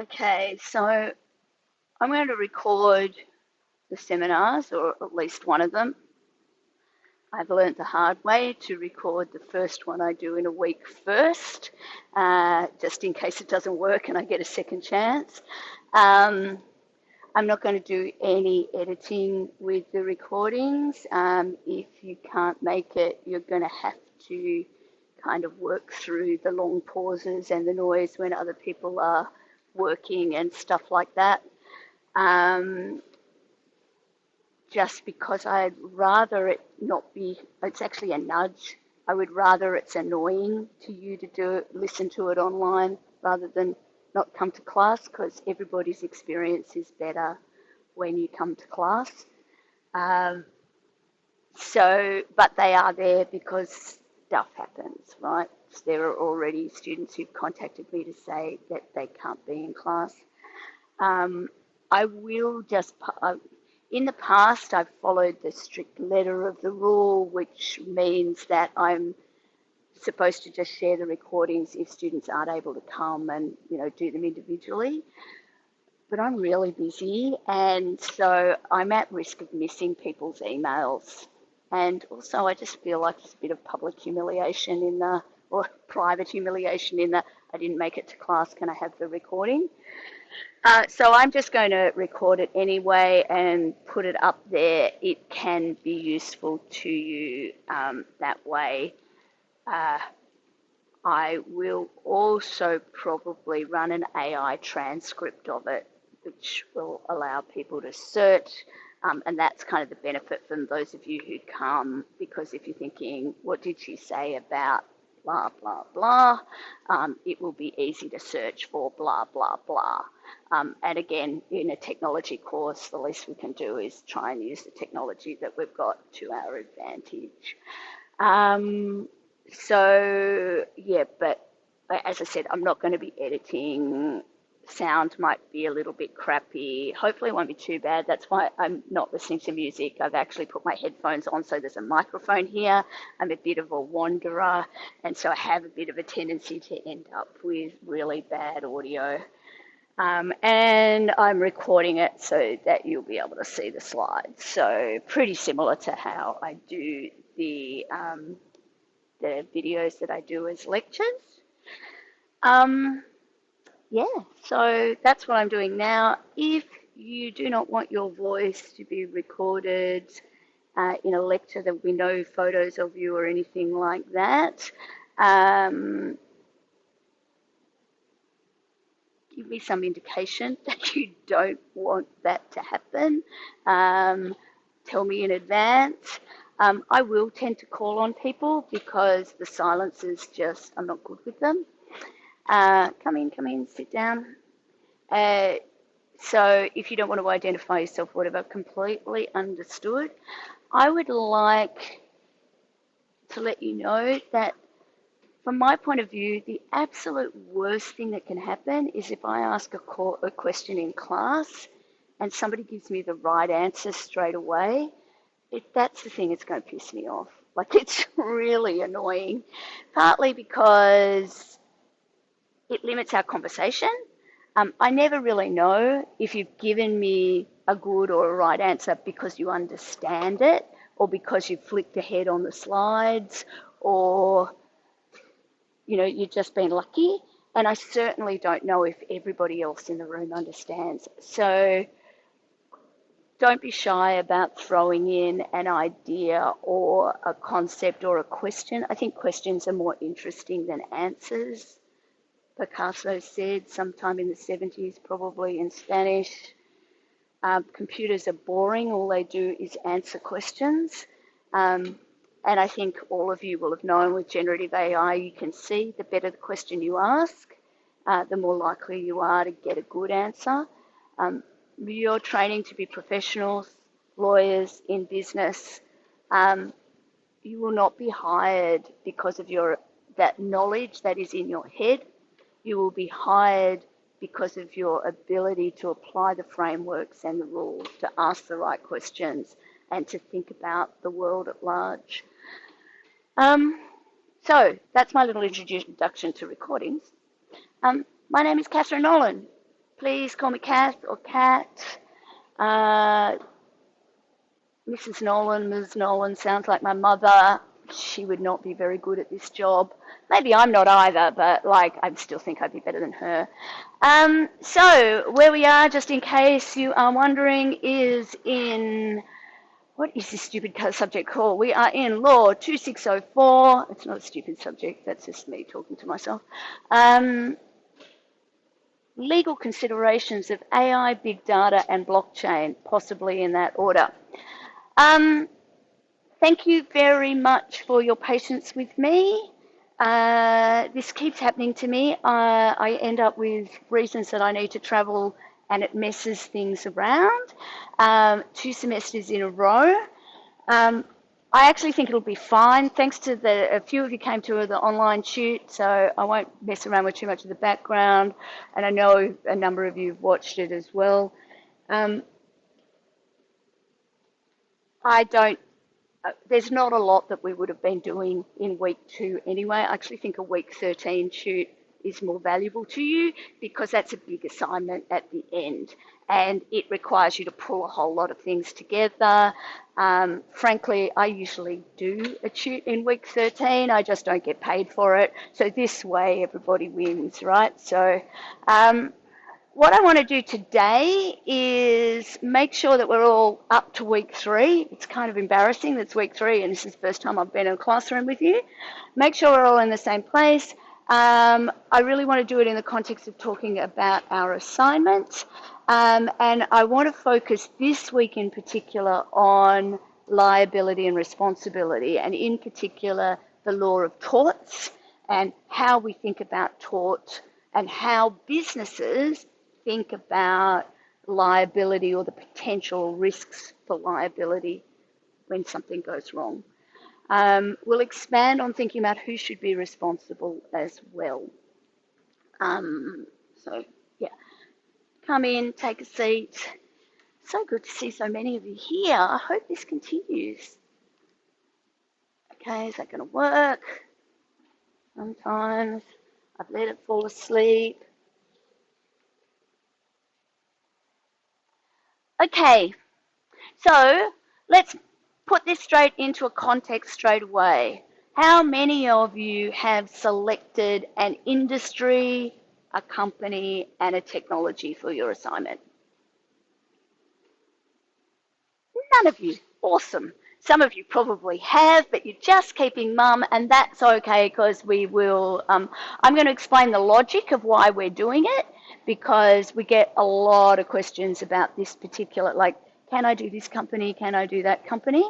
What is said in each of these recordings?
Okay, so I'm going to record the seminars, or at least one of them. I've learned the hard way to record the first one I do in a week first, just in case it doesn't work and I get a second chance. I'm not going to do any editing with the recordings. If you can't make it, you're going to have to kind of work through the long pauses and the noise when other people are working and stuff like that. Just because I'd rather it not be, it's actually a nudge. I would rather it's annoying to you to listen to it online rather than not come to class, because everybody's experience is better when you come to class. But they are there because stuff happens, right? There are already students who've contacted me to say that they can't be in class. I will just, in the past, I've followed the strict letter of the rule, which means that I'm supposed to just share the recordings if students aren't able to come and, do them individually. But I'm really busy, and so I'm at risk of missing people's emails. And also, I just feel like it's a bit of public humiliation or private humiliation in the, I didn't make it to class, can I have the recording? So I'm just going to record it anyway and put it up there. It can be useful to you that way. I will also probably run an AI transcript of it, which will allow people to search. And that's kind of the benefit from those of you who come, because if you're thinking, what did she say about blah, blah, blah, it will be easy to search for blah, blah, blah. And again, in a technology course, the least we can do is try and use the technology that we've got to our advantage. But as I said, I'm not going to be editing. Sound might be a little bit crappy. Hopefully it won't be too bad. That's why I'm not listening to music. I've actually put my headphones on, so there's a microphone here. I'm a bit of a wanderer, and so I have a bit of a tendency to end up with really bad audio. And I'm recording it so that you'll be able to see the slides. So pretty similar to how I do the videos that I do as lectures. So that's what I'm doing now. If you do not want your voice to be recorded in a lecture, there will be no photos of you or anything like that. Give me some indication that you don't want that to happen. Tell me in advance. I will tend to call on people because the silences just, I'm not good with them. Come in, sit down. So if you don't want to identify yourself, whatever, completely understood. I would like to let you know that from my point of view, the absolute worst thing that can happen is if I ask a question in class and somebody gives me the right answer straight away. That's the thing that's going to piss me off. Like, it's really annoying, partly because it limits our conversation. I never really know if you've given me a good or a right answer because you understand it, or because you've flicked ahead on the slides, or you've just been lucky. And I certainly don't know if everybody else in the room understands. So don't be shy about throwing in an idea or a concept or a question. I think questions are more interesting than answers. Picasso said sometime in the 70s, probably in Spanish, computers are boring. All they do is answer questions. And I think all of you will have known with generative AI, you can see the better the question you ask, the more likely you are to get a good answer. You're training to be professionals, lawyers in business. You will not be hired because of that knowledge that is in your head. You will be hired because of your ability to apply the frameworks and the rules, to ask the right questions, and to think about the world at large. So that's my little introduction to recordings. My name is Catherine Nolan, Please call me Kath or Kat. Uh, Mrs. Nolan, Ms. Nolan sounds like my mother. She would not be very good at this job. Maybe I'm not either, but like I still think I'd be better than her. So where we are, just in case you are wondering, is in what is this stupid subject called? We are in Law 2604. It's not a stupid subject. That's just me talking to myself. Legal considerations of AI, big data, and blockchain, possibly in that order. Thank you very much for your patience with me. This keeps happening to me. I end up with reasons that I need to travel and it messes things around. 2 semesters in a row. I actually think it'll be fine. Thanks to a few of you came to the online shoot, so I won't mess around with too much of the background. And I know a number of you have watched it as well. I don't there's not a lot that we would have been doing in week 2 anyway. I actually think a week 13 shoot is more valuable to you because that's a big assignment at the end and it requires you to pull a whole lot of things together. Frankly, I usually do a shoot in week 13. I just don't get paid for it. So this way everybody wins, right? So what I want to do today is make sure that we're all up to week 3. It's kind of embarrassing that it's week 3 and this is the first time I've been in a classroom with you. Make sure we're all in the same place. I really want to do it in the context of talking about our assignments. And I want to focus this week in particular on liability and responsibility, and in particular the law of torts and how we think about tort and how businesses think about liability or the potential risks for liability when something goes wrong. We'll expand on thinking about who should be responsible as well. So, yeah, come in, take a seat. So good to see so many of you here. I hope this continues. Okay, is that going to work? Sometimes I've let it fall asleep. Okay, so let's put this straight into a context straight away. How many of you have selected an industry, a company, and a technology for your assignment? None of you. Awesome. Some of you probably have, but you're just keeping mum, and that's okay because we will. I'm going to explain the logic of why we're doing it because we get a lot of questions about this particular, like, can I do this company? Can I do that company?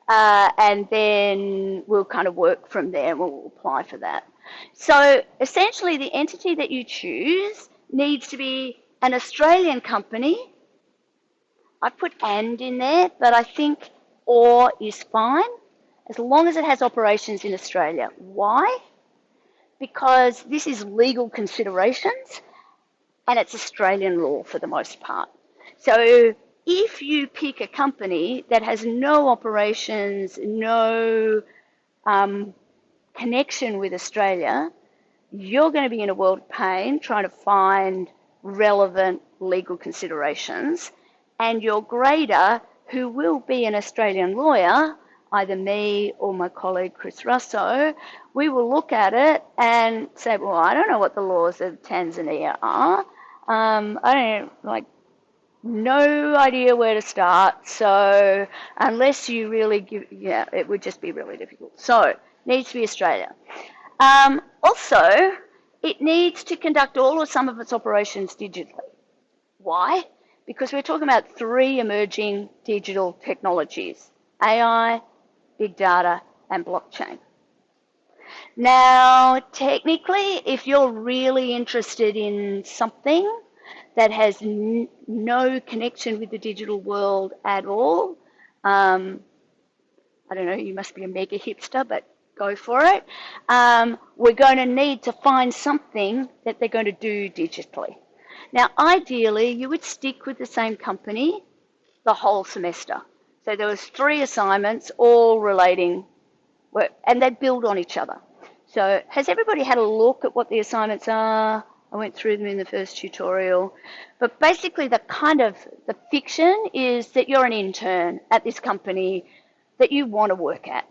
And then we'll kind of work from there and we'll apply for that. So essentially, the entity that you choose needs to be an Australian company. I put and in there, but I think or is fine as long as it has operations in Australia. Why? Because this is legal considerations and it's Australian law for the most part. So if you pick a company that has no operations, no connection with Australia, you're going to be in a world of pain trying to find relevant legal considerations, and your grader, who will be an Australian lawyer, either me or my colleague Chris Russo, we will look at it and say, well, I don't know what the laws of Tanzania are. I don't like no idea where to start. So unless you really give, yeah, it would just be really difficult. So it needs to be Australia. Also, it needs to conduct all or some of its operations digitally. Why? Because we're talking about 3 emerging digital technologies: AI, big data, and blockchain. Now, technically, if you're really interested in something that has no connection with the digital world at all, I don't know, you must be a mega hipster, but go for it. We're going to need to find something that they're going to do digitally. Now, ideally, you would stick with the same company the whole semester. So there was 3 assignments, all relating, and they build on each other. So has everybody had a look at what the assignments are? I went through them in the first tutorial. But basically the fiction is that you're an intern at this company that you want to work at.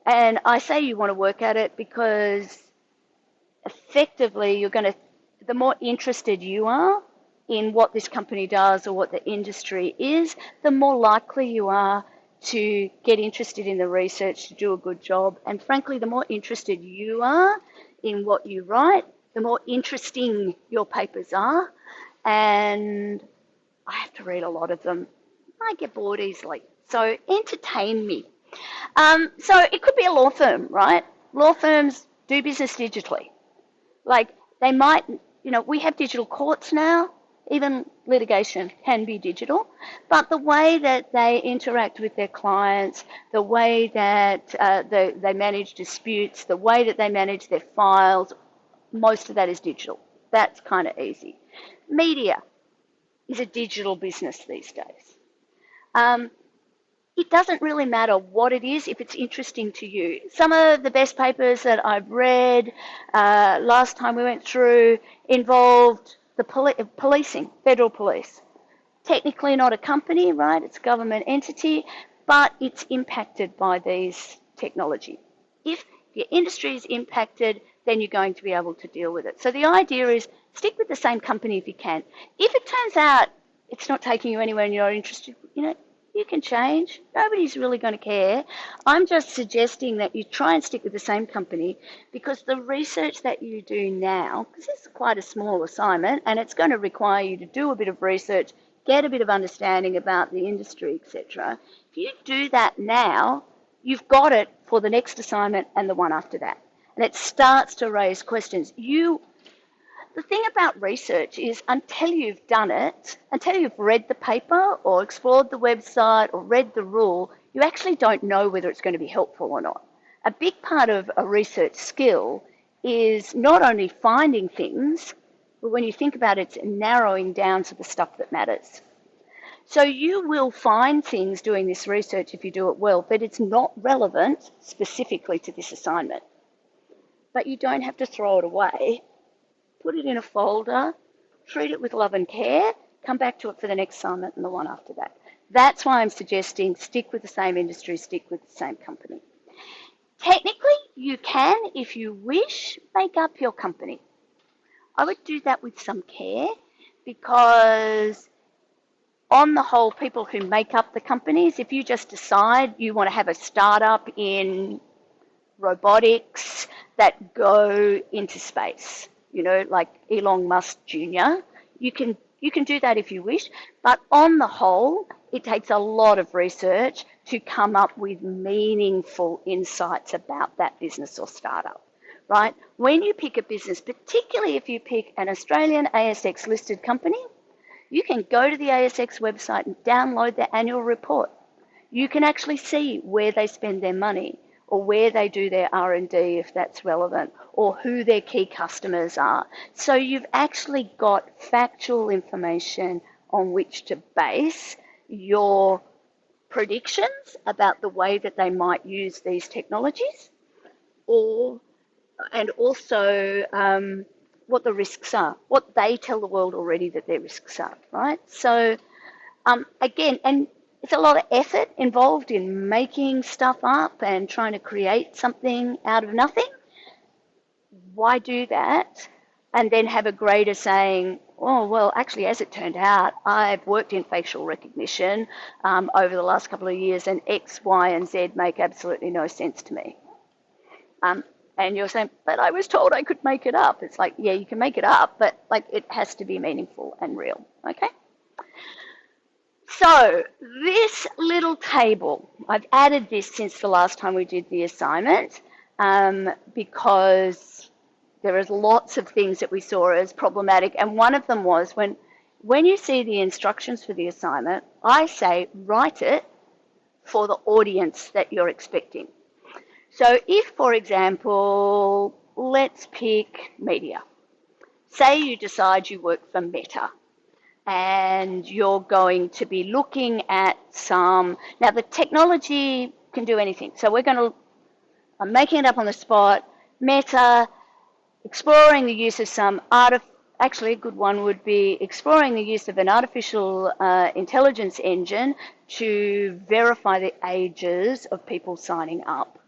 And I say you want to work at it because effectively the more interested you are in what this company does or what the industry is, the more likely you are to get interested in the research, to do a good job. And frankly, the more interested you are in what you write, the more interesting your papers are. And I have to read a lot of them. I get bored easily. So entertain me. So it could be a law firm, right? Law firms do business digitally. Like they might, we have digital courts now. Even litigation can be digital. But the way that they interact with their clients, the way that they manage disputes, the way that they manage their files, most of that is digital. That's kind of easy. Media is a digital business these days. It doesn't really matter what it is if it's interesting to you. Some of the best papers that I've read last time we went through involved the policing, federal police. Technically not a company, right? It's a government entity, but it's impacted by these technology. If your industry is impacted, then you're going to be able to deal with it. So the idea is stick with the same company if you can. If it turns out it's not taking you anywhere and you're not interested, you can change. Nobody's really going to care. I'm just suggesting that you try and stick with the same company because the research that you do now, because this is quite a small assignment and it's going to require you to do a bit of research, get a bit of understanding about the industry, etc. If you do that now, you've got it for the next assignment and the one after that. And it starts to raise questions. The thing about research is until you've done it, until you've read the paper or explored the website or read the rule, you actually don't know whether it's going to be helpful or not. A big part of a research skill is not only finding things, but when you think about it, it's narrowing down to the stuff that matters. So you will find things doing this research if you do it well, but it's not relevant specifically to this assignment. But you don't have to throw it away. Put it in a folder, treat it with love and care, come back to it for the next assignment and the one after that. That's why I'm suggesting stick with the same industry, stick with the same company. Technically, you can, if you wish, make up your company. I would do that with some care because on the whole, people who make up the companies, if you just decide you want to have a startup in robotics that go into space, like Elon Musk Jr., you can do that if you wish, but on the whole, it takes a lot of research to come up with meaningful insights about that business or startup, right? When you pick a business, particularly if you pick an Australian ASX listed company, you can go to the ASX website and download their annual report. You can actually see where they spend their money or where they do their R&D if that's relevant, or who their key customers are. So you've actually got factual information on which to base your predictions about the way that they might use these technologies, and also what the risks are, what they tell the world already that their risks are, right? So again, and it's a lot of effort involved in making stuff up and trying to create something out of nothing. Why do that and then have a grader saying, oh, well, actually, as it turned out, I've worked in facial recognition over the last couple of years and X, Y, and Z make absolutely no sense to me. And you're saying, but I was told I could make it up. It's like, yeah, you can make it up, but like it has to be meaningful and real, okay? So this little table, I've added this since the last time we did the assignment because there is lots of things that we saw as problematic, and one of them was when you see the instructions for the assignment, I say write it for the audience that you're expecting. So if, for example, let's pick media. Say you decide you work for Meta and you're going to be looking at now the technology can do anything. So I'm making it up on the spot, Meta exploring the use of some actually, a good one would be exploring the use of an artificial intelligence engine to verify the ages of people signing up.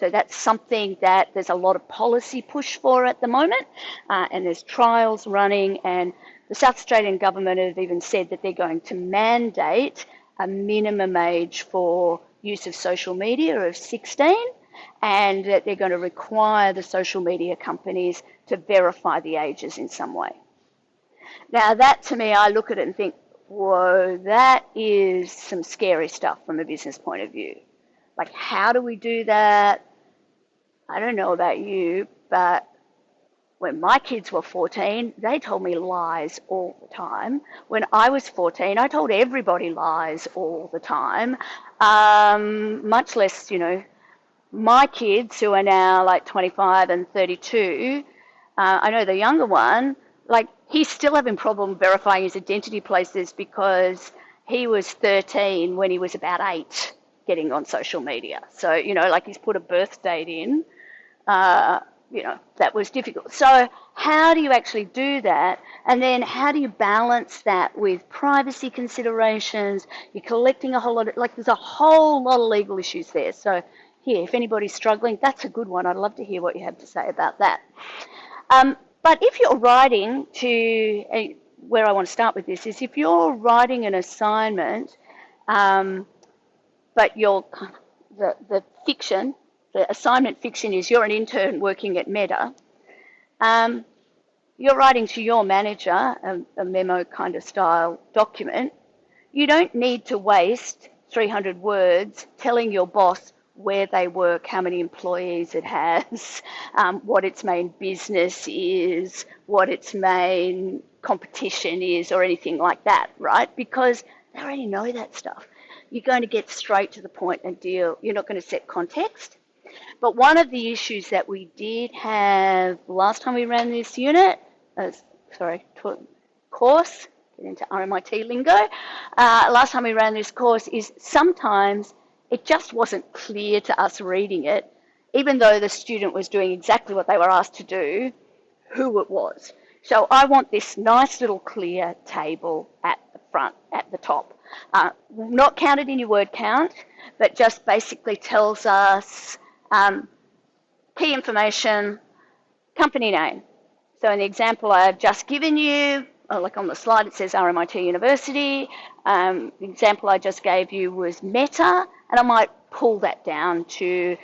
So that's something that there's a lot of policy push for at the moment, and there's trials running, and the South Australian government have even said that they're going to mandate a minimum age for use of social media of 16, and that they're going to require the social media companies to verify the ages in some way. Now, that to me, I look at it and think, whoa, that is some scary stuff from a business point of view. Like, how do we do that? I don't know about you, but when my kids were 14, they told me lies all the time. When I was 14, I told everybody lies all the time. Much less, my kids who are now like 25 and 32, I know the younger one, like he's still having problem verifying his identity places because he was 13 when he was about 8 getting on social media. So, like he's put a birth date in, that was difficult. So how do you actually do that? And then how do you balance that with privacy considerations? You're collecting a whole lot there's a whole lot of legal issues there. So here, if anybody's struggling, that's a good one. I'd love to hear what you have to say about that. But if you're writing where I want to start with this is if you're writing an assignment, but the fiction, the assignment fiction is you're an intern working at Meta, you're writing to your manager a memo kind of style document. You don't need to waste 300 words telling your boss where they work, how many employees it has, what its main business is, what its main competition is, or anything like that, right? Because they already know that stuff. You're going to get straight to the point and deal. You're not going to set context. But one of the issues that we did have last time we ran this course, get into RMIT lingo, last time we ran this course is sometimes it just wasn't clear to us reading it, even though the student was doing exactly what they were asked to do, who it was. So I want this nice little clear table at the front, at the top. Not counted in your word count, but just basically tells us key information, company name. So in the example I've just given you, like on the slide it says RMIT University, the example I just gave you was Meta, and I might pull that down to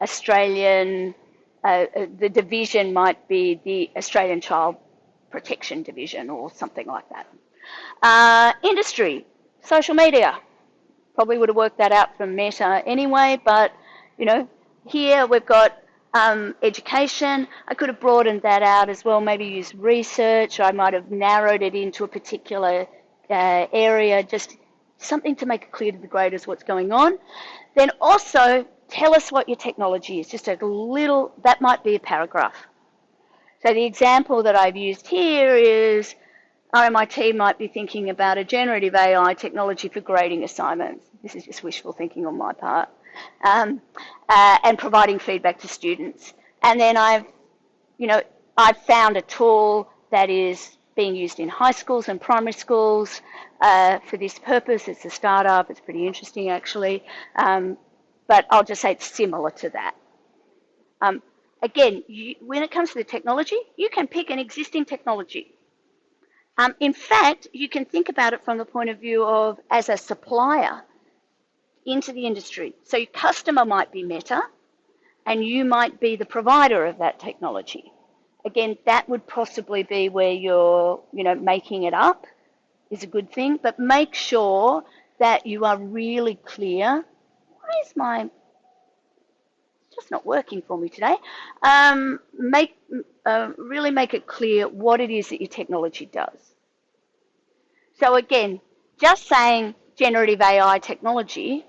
Australian, the division might be the Australian Child Protection Division or something like that. Industry, social media. Probably would have worked that out from Meta anyway, but here we've got education. I could have broadened that out as well, maybe use research. I might have narrowed it into a particular area, just something to make it clear to the graders what's going on. Then also tell us what your technology is, just a little, that might be a paragraph. So the example that I've used here is RMIT might be thinking about a generative AI technology for grading assignments. This is just wishful thinking on my part. And providing feedback to students. And then I've found a tool that is being used in high schools and primary schools for this purpose. It's a startup. It's pretty interesting, actually. But I'll just say it's similar to that. Again, when it comes to the technology, you can pick an existing technology. In fact, you can think about it from the point of view of as a supplier into the industry. So your customer might be Meta, and you might be the provider of that technology. Again, that would possibly be where you're, making it up is a good thing, but make sure that you are really clear. Why is it's just not working for me today? Really make it clear what it is that your technology does. So again, just saying generative AI technology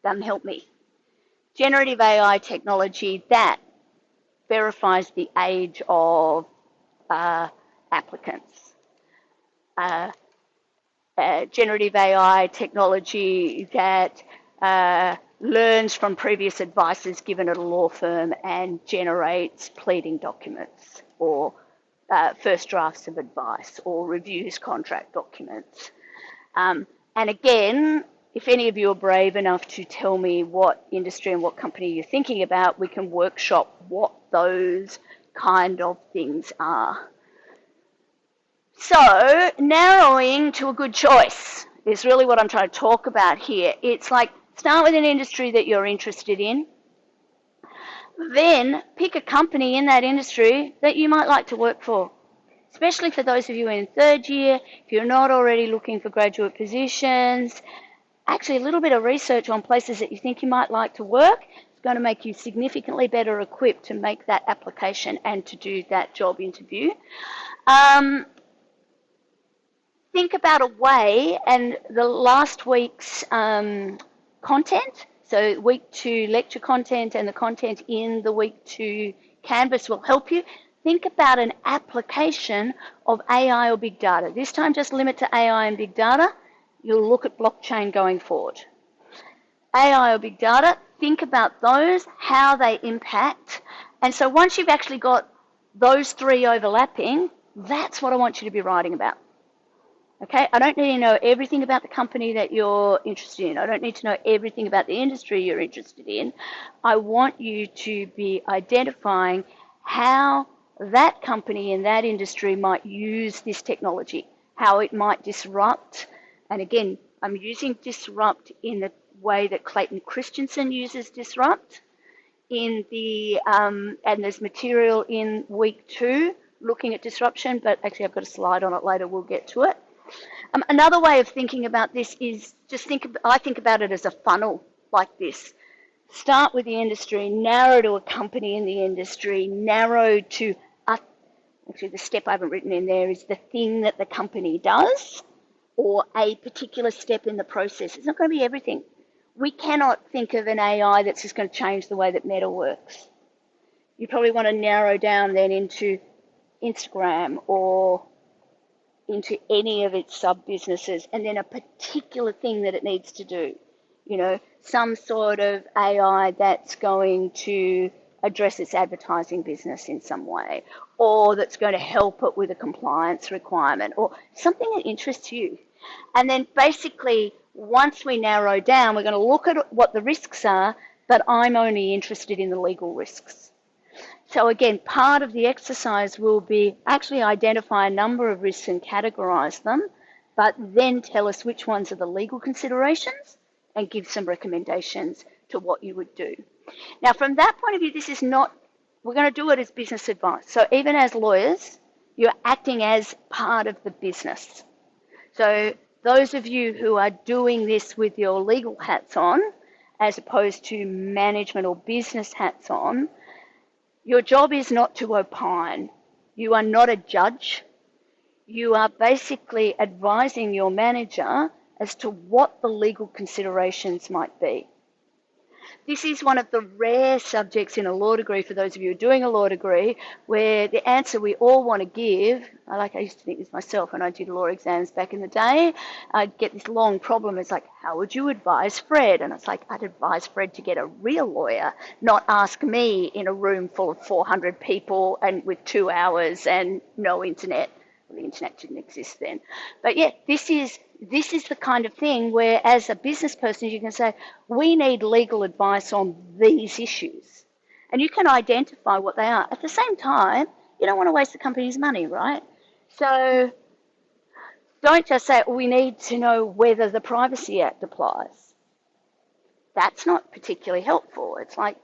doesn't help me. Generative AI technology that verifies the age of applicants. Generative AI technology that learns from previous advices given at a law firm and generates pleading documents or first drafts of advice or reviews contract documents. And again, if any of you are brave enough to tell me what industry and what company you're thinking about, we can workshop what those kind of things are. So narrowing to a good choice is really what I'm trying to talk about here. It's like start with an industry that you're interested in, then pick a company in that industry that you might like to work for. Especially for those of you in third year, if you're not already looking for graduate positions, actually a little bit of research on places that you think you might like to work is going to make you significantly better equipped to make that application and to do that job interview. Think about a way, and the last week's content, so week 2 lecture content and the content in the week 2 Canvas will help you. Think about an application of AI or big data. This time just limit to AI and big data. You'll look at blockchain going forward. AI or big data, think about those, how they impact. And so once you've actually got those 3 overlapping, that's what I want you to be writing about. Okay, I don't need to know everything about the company that you're interested in. I don't need to know everything about the industry you're interested in. I want you to be identifying how that company in that industry might use this technology, how it might disrupt. And again, I'm using disrupt in the way that Clayton Christensen uses disrupt. In the and there's material in week 2 looking at disruption, but actually I've got a slide on it later. We'll get to it. Another way of thinking about this is just I think about it as a funnel like this. Start with the industry, narrow to a company in the industry, narrow to, actually the step I haven't written in there is the thing that the company does or a particular step in the process. It's not going to be everything. We cannot think of an AI that's just going to change the way that Meta works. You probably want to narrow down then into Instagram or into any of its sub-businesses, and then a particular thing that it needs to do. You know, some sort of AI that's going to address its advertising business in some way, or that's going to help it with a compliance requirement, or something that interests you. And then basically, once we narrow down, we're going to look at what the risks are, but I'm only interested in the legal risks. So again, part of the exercise will be actually identify a number of risks and categorize them, but then tell us which ones are the legal considerations and give some recommendations to what you would do. Now, from that point of view, this is not, we're going to do it as business advice. So even as lawyers, you're acting as part of the business. So those of you who are doing this with your legal hats on, as opposed to management or business hats on, your job is not to opine. You are not a judge. You are basically advising your manager as to what the legal considerations might be. This is one of the rare subjects in a law degree, for those of you who are doing a law degree, where the answer we all want to give, I used to think this myself when I did law exams back in the day, I'd get this long problem. It's like, how would you advise Fred? And it's like, I'd advise Fred to get a real lawyer, not ask me in a room full of 400 people and with 2 hours and no internet. Well, the internet didn't exist then. But yeah, this is the kind of thing where as a business person you can say, we need legal advice on these issues. And you can identify what they are. At the same time, you don't want to waste the company's money, right? So don't just say, we need to know whether the Privacy Act applies. That's not particularly helpful. It's like,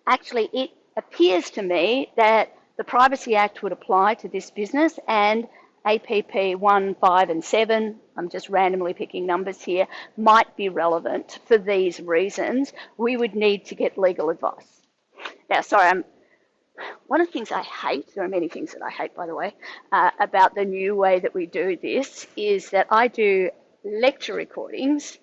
actually, it appears to me that the Privacy Act would apply to this business, and APP 1, 5, and 7, I'm just randomly picking numbers here, might be relevant for these reasons. We would need to get legal advice. Now, sorry, one of the things I hate, there are many things that I hate, by the way, about the new way that we do this, is that I do lecture recordings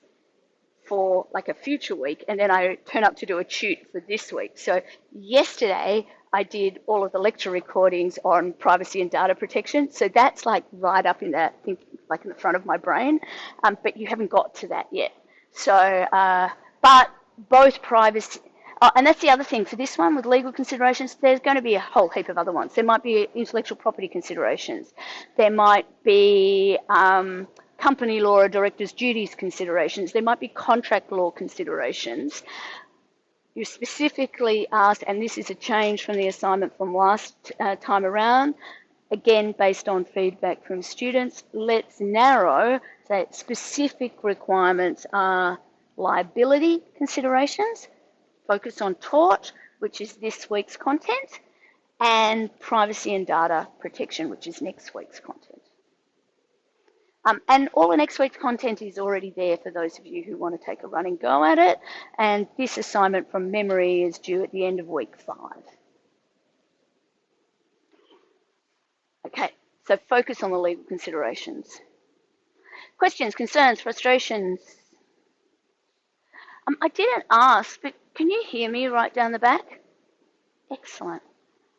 for like a future week, and then I turn up to do a shoot for this week. So yesterday, I did all of the lecture recordings on privacy and data protection. So that's like right up in that, like in the front of my brain, but you haven't got to that yet. So, but both privacy, Oh, and that's the other thing for this one with legal considerations. There's going to be a whole heap of other ones. There might be intellectual property considerations. There might be company law or director's duties considerations. There might be contract law considerations. You specifically asked, and this is a change from the assignment from last time around, again based on feedback from students, let's narrow that specific requirements are liability considerations, focus on tort, which is this week's content, and privacy and data protection, which is next week's content. And all of next week's content is already there for those of you who want to take a running go at it. And this assignment from memory is due at the end of week 5. Okay, so focus on the legal considerations. Questions, concerns, frustrations? I didn't ask, but can you hear me right down the back? Excellent.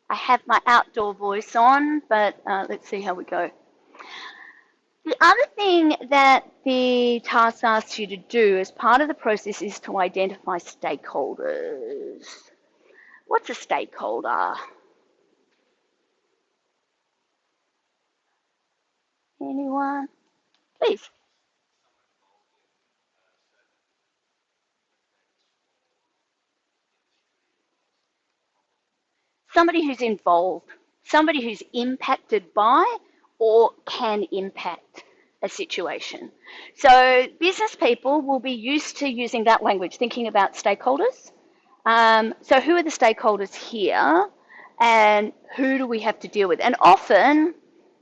I have my outdoor voice on, but let's see how we go. The other thing that the task asks you to do as part of the process is to identify stakeholders. What's a stakeholder? Anyone? Please. Somebody who's involved, somebody who's impacted by or can impact a situation. So business people will be used to using that language, thinking about stakeholders. So who are the stakeholders here and who do we have to deal with? And often,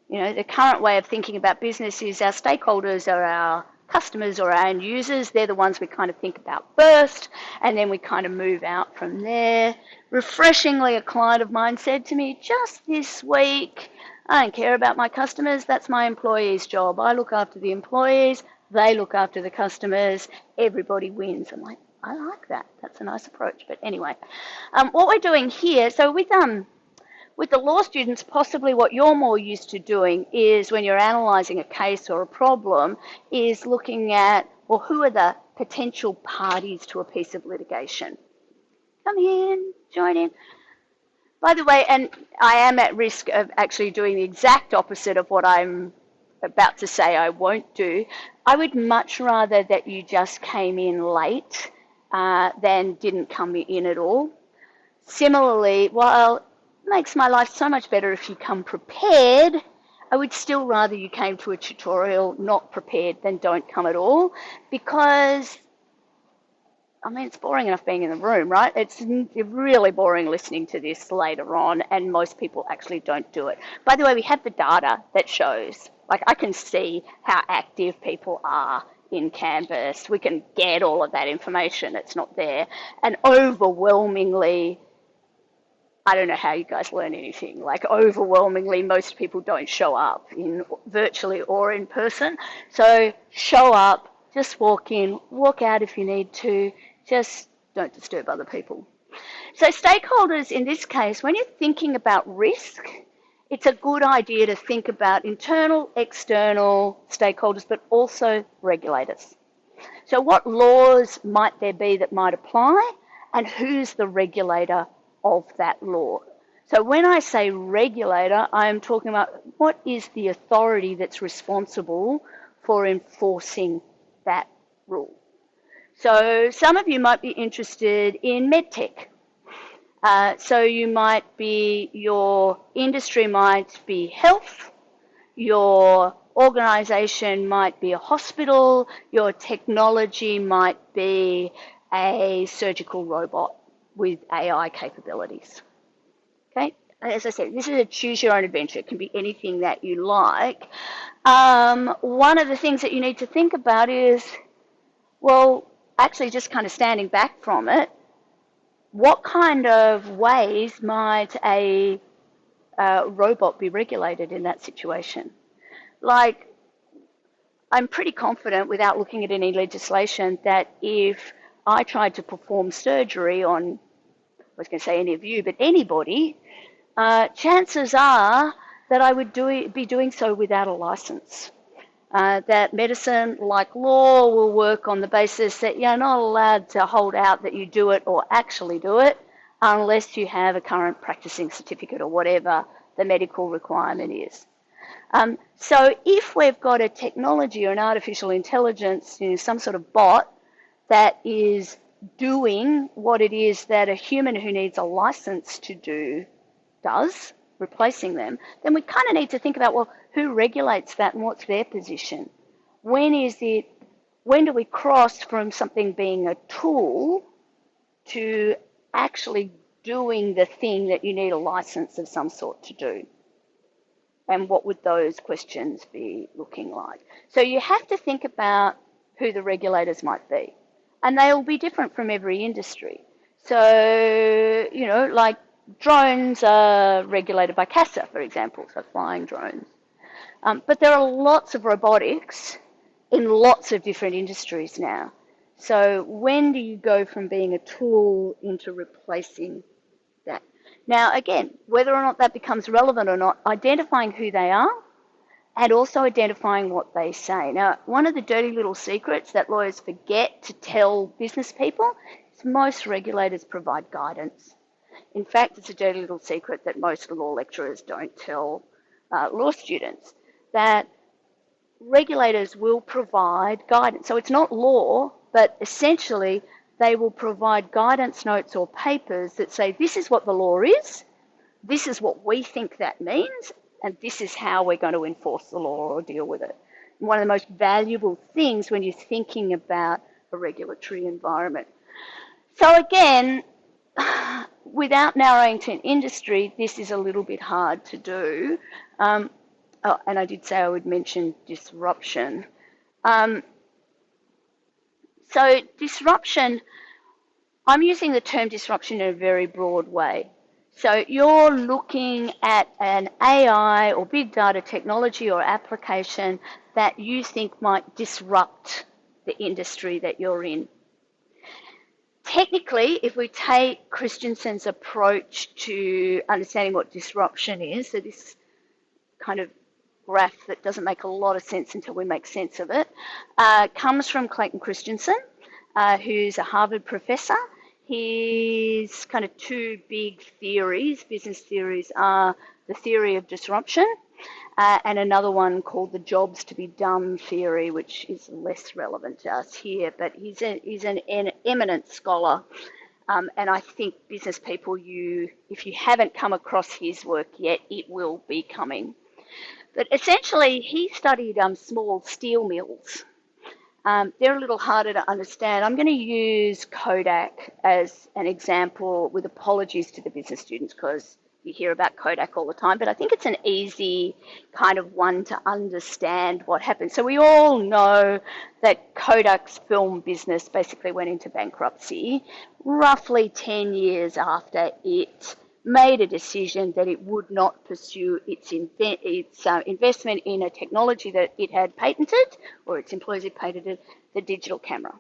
the current way of thinking about business is our stakeholders are our customers or our end users. They're the ones we kind of think about first, and then we kind of move out from there. Refreshingly, a client of mine said to me just this week, I don't care about my customers, that's my employees' job. I look after the employees, they look after the customers, everybody wins. I'm like, I like that. That's a nice approach. But anyway, what we're doing here, so with the law students, possibly what you're more used to doing is when you're analysing a case or a problem, is looking at, well, who are the potential parties to a piece of litigation? Come in, join in. By the way, and I am at risk of actually doing the exact opposite of what I'm about to say I won't do. I would much rather that you just came in late than didn't come in at all. Similarly, while it makes my life so much better if you come prepared, I would still rather you came to a tutorial not prepared than don't come at all, because it's boring enough being in the room, right? It's really boring listening to this later on, and most people actually don't do it. By the way, we have the data that shows, I can see how active people are in Canvas. We can get all of that information. It's not there. And overwhelmingly, I don't know how you guys learn anything. Overwhelmingly, most people don't show up in virtually or in person. So show up, just walk in, walk out if you need to. Just don't disturb other people. So stakeholders in this case, when you're thinking about risk, it's a good idea to think about internal, external stakeholders, but also regulators. So what laws might there be that might apply, and who's the regulator of that law? So when I say regulator, I'm talking about what is the authority that's responsible for enforcing that rule. So some of you might be interested in medtech. So your industry might be health, your organisation might be a hospital, your technology might be a surgical robot with AI capabilities. Okay, as I said, this is a choose your own adventure. It can be anything that you like. One of the things that you need to think about is, well, actually just kind of standing back from it, what kind of ways might a robot be regulated in that situation? I'm pretty confident, without looking at any legislation, that if I tried to perform surgery on, I was going to say any of you, but anybody, chances are that I would be doing so without a license. That medicine, like law, will work on the basis that you're not allowed to hold out that you do it or actually do it unless you have a current practicing certificate or whatever the medical requirement is. So if we've got a technology or an artificial intelligence, some sort of bot that is doing what it is that a human who needs a license to do does, replacing them, then we kind of need to think about, well, who regulates that and what's their position? When do we cross from something being a tool to actually doing the thing that you need a license of some sort to do? And what would those questions be looking like? So you have to think about who the regulators might be. And they will be different from every industry. So, like drones are regulated by CASA, for example, so flying drones. But there are lots of robotics in lots of different industries now. So when do you go from being a tool into replacing that? Now, again, whether or not that becomes relevant or not, identifying who they are and also identifying what they say. Now, one of the dirty little secrets that lawyers forget to tell business people is most regulators provide guidance. In fact, it's a dirty little secret that most law lecturers don't tell law students, that regulators will provide guidance. So it's not law, but essentially they will provide guidance notes or papers that say this is what the law is, this is what we think that means, and this is how we're going to enforce the law or deal with it. And one of the most valuable things when you're thinking about a regulatory environment. So again, without narrowing to an industry, this is a little bit hard to do. And I did say I would mention disruption. So disruption, I'm using the term disruption in a very broad way. So you're looking at an AI or big data technology or application that you think might disrupt the industry that you're in. Technically, if we take Christensen's approach to understanding what disruption is, so this kind of graph that doesn't make a lot of sense until we make sense of it, comes from Clayton Christensen, who's a Harvard professor. His kind of two big theories, business theories, are the theory of disruption and another one called the jobs to be done theory, which is less relevant to us here, but he's an eminent scholar. And I think business people, if you haven't come across his work yet, it will be coming. But essentially, he studied small steel mills. They're a little harder to understand. I'm going to use Kodak as an example, with apologies to the business students because you hear about Kodak all the time, but I think it's an easy kind of one to understand what happened. So we all know that Kodak's film business basically went into bankruptcy roughly 10 years after it made a decision that it would not pursue its investment in a technology that it had patented, or its employees had patented, the digital camera.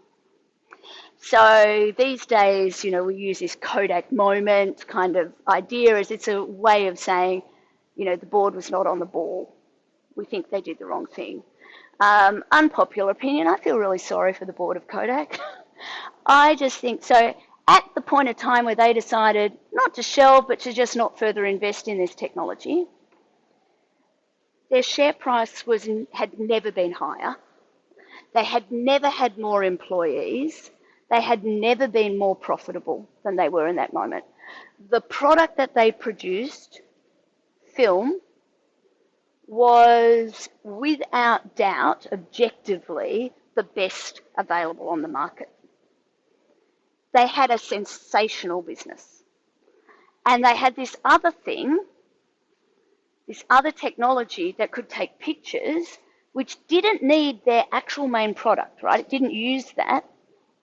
So these days, we use this Kodak moment kind of idea as it's a way of saying, the board was not on the ball. We think they did the wrong thing. Unpopular opinion, I feel really sorry for the board of Kodak. I just think so. At the point of time where they decided not to shelve, but to just not further invest in this technology, their share price had never been higher. They had never had more employees. They had never been more profitable than they were in that moment. The product that they produced, film, was without doubt, objectively, the best available on the market. They had a sensational business. And they had this other thing, this other technology that could take pictures, which didn't need their actual main product, right? It didn't use that.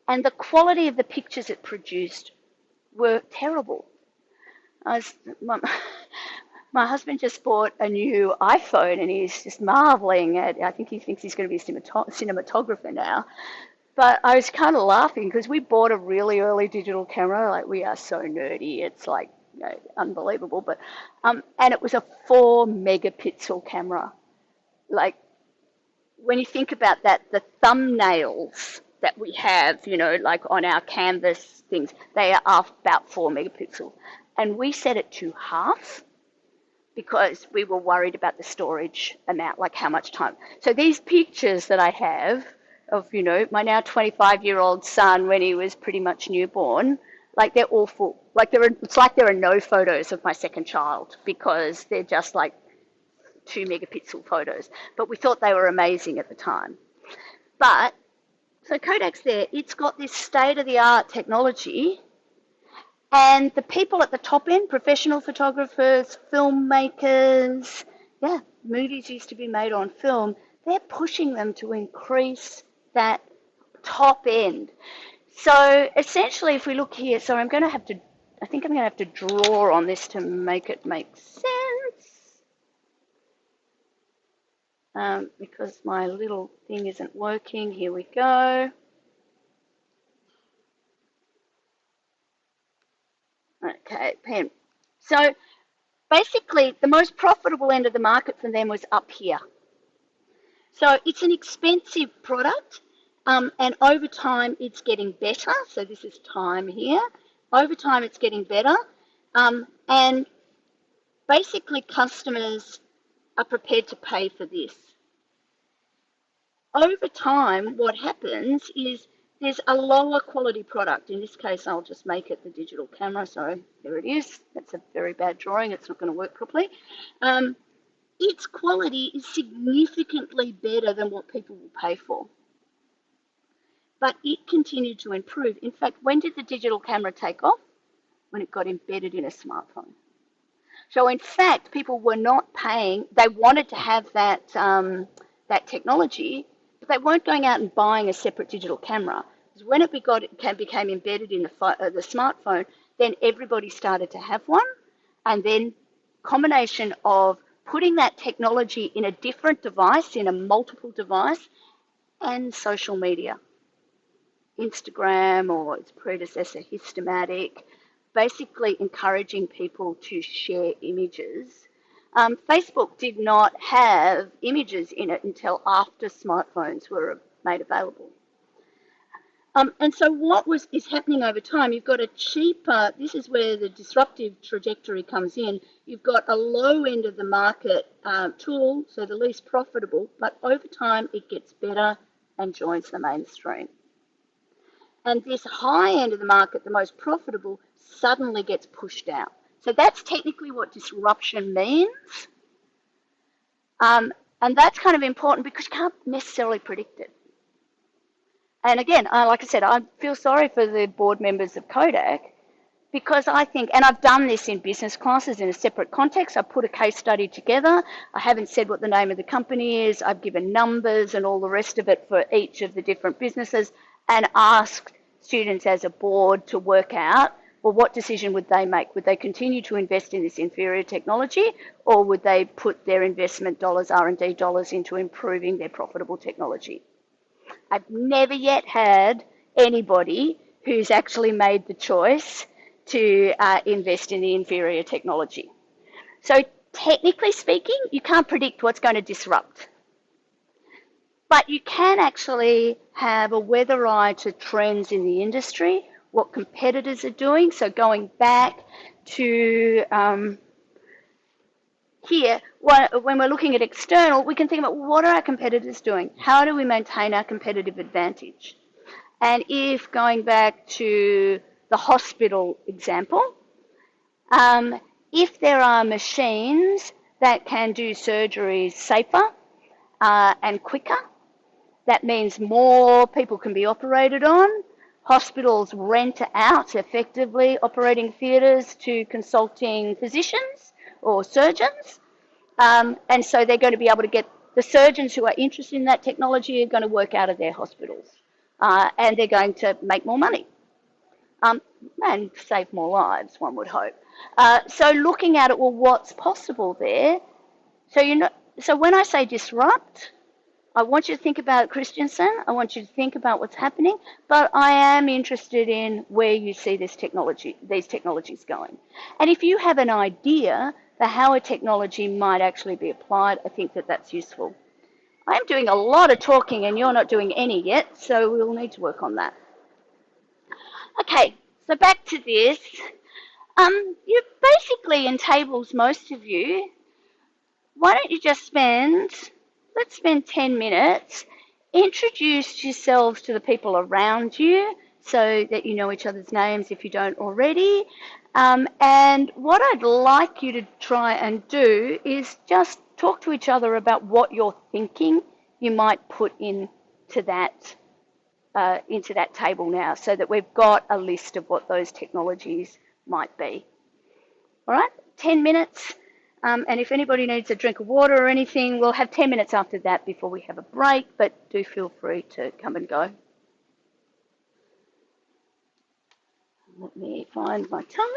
And the quality of the pictures it produced were terrible. My husband just bought a new iPhone and he's just marveling at, I think he thinks he's going to be a cinematographer now. But I was kind of laughing because we bought a really early digital camera. Like, we are so nerdy. It's like, unbelievable. But and it was a 4 megapixel camera. Like, when you think about that, the thumbnails that we have, you know, like on our canvas things, they are about 4 megapixels. And we set it to half because we were worried about the storage amount, like how much time. So these pictures that I have of, you know, my now 25-year-old son when he was pretty much newborn, like they're awful. Like it's like there are no photos of my second child because they're just like 2 megapixel photos. But we thought they were amazing at the time. But so Kodak's there, it's got this state-of-the-art technology, and the people at the top end, professional photographers, filmmakers, yeah, movies used to be made on film, they're pushing them to increase that top end. So essentially, if we look here, so I'm going to have to, I think I'm going to have to draw on this to make it make sense. Because my little thing isn't working. Here we go. Okay, pen. So basically, the most profitable end of the market for them was up here. So it's an expensive product, and over time it's getting better. So this is time here. Over time it's getting better, and basically customers are prepared to pay for this. Over time, what happens is there's a lower quality product. In this case, I'll just make it the digital camera. So there it is. That's a very bad drawing. It's not going to work properly. Its quality is significantly better than what people will pay for. But it continued to improve. In fact, when did the digital camera take off? When it got embedded in a smartphone. So in fact, people were not paying. They wanted to have that, that technology, but they weren't going out and buying a separate digital camera. Because when it became embedded in the smartphone, then everybody started to have one. And then combination of putting that technology in a different device, in a multiple device, and social media. Instagram or its predecessor, Histomatic, basically encouraging people to share images. Facebook did not have images in it until after smartphones were made available. And so what is happening over time, you've got a cheaper, this is where the disruptive trajectory comes in, you've got a low end of the market tool, so the least profitable, but over time it gets better and joins the mainstream. And this high end of the market, the most profitable, suddenly gets pushed out. So that's technically what disruption means. And that's kind of important because you can't necessarily predict it. And again, like I said, I feel sorry for the board members of Kodak because I think, and I've done this in business classes in a separate context, I put a case study together, I haven't said what the name of the company is, I've given numbers and all the rest of it for each of the different businesses and asked students as a board to work out, well, what decision would they make? Would they continue to invest in this inferior technology or would they put their investment dollars, R&D dollars, into improving their profitable technology? I've never yet had anybody who's actually made the choice to invest in the inferior technology. So technically speaking, you can't predict what's going to disrupt. But you can actually have a weather eye to trends in the industry, what competitors are doing. So going back to here, when we're looking at external, we can think about what are our competitors doing? How do we maintain our competitive advantage? And if going back to the hospital example, if there are machines that can do surgeries safer and quicker, that means more people can be operated on. Hospitals rent out effectively operating theatres to consulting physicians or surgeons. And so they're going to be able to get the surgeons who are interested in that technology are going to work out of their hospitals. And they're going to make more money and save more lives, one would hope. So looking at it, well, what's possible there? So, so when I say disrupt, I want you to think about Christensen. I want you to think about what's happening, but I am interested in where you see these technologies going. And if you have an idea for how a technology might actually be applied, I think that that's useful. I'm doing a lot of talking and you're not doing any yet, so we'll need to work on that. Okay, so back to this. You basically in tables, most of you, why don't you just let's spend 10 minutes, introduce yourselves to the people around you so that you know each other's names if you don't already. And what I'd like you to try and do is just talk to each other about what you're thinking you might put into that table now, so that we've got a list of what those technologies might be. All right, 10 minutes. And if anybody needs a drink of water or anything, we'll have 10 minutes after that before we have a break, but do feel free to come and go. Let me find my timer.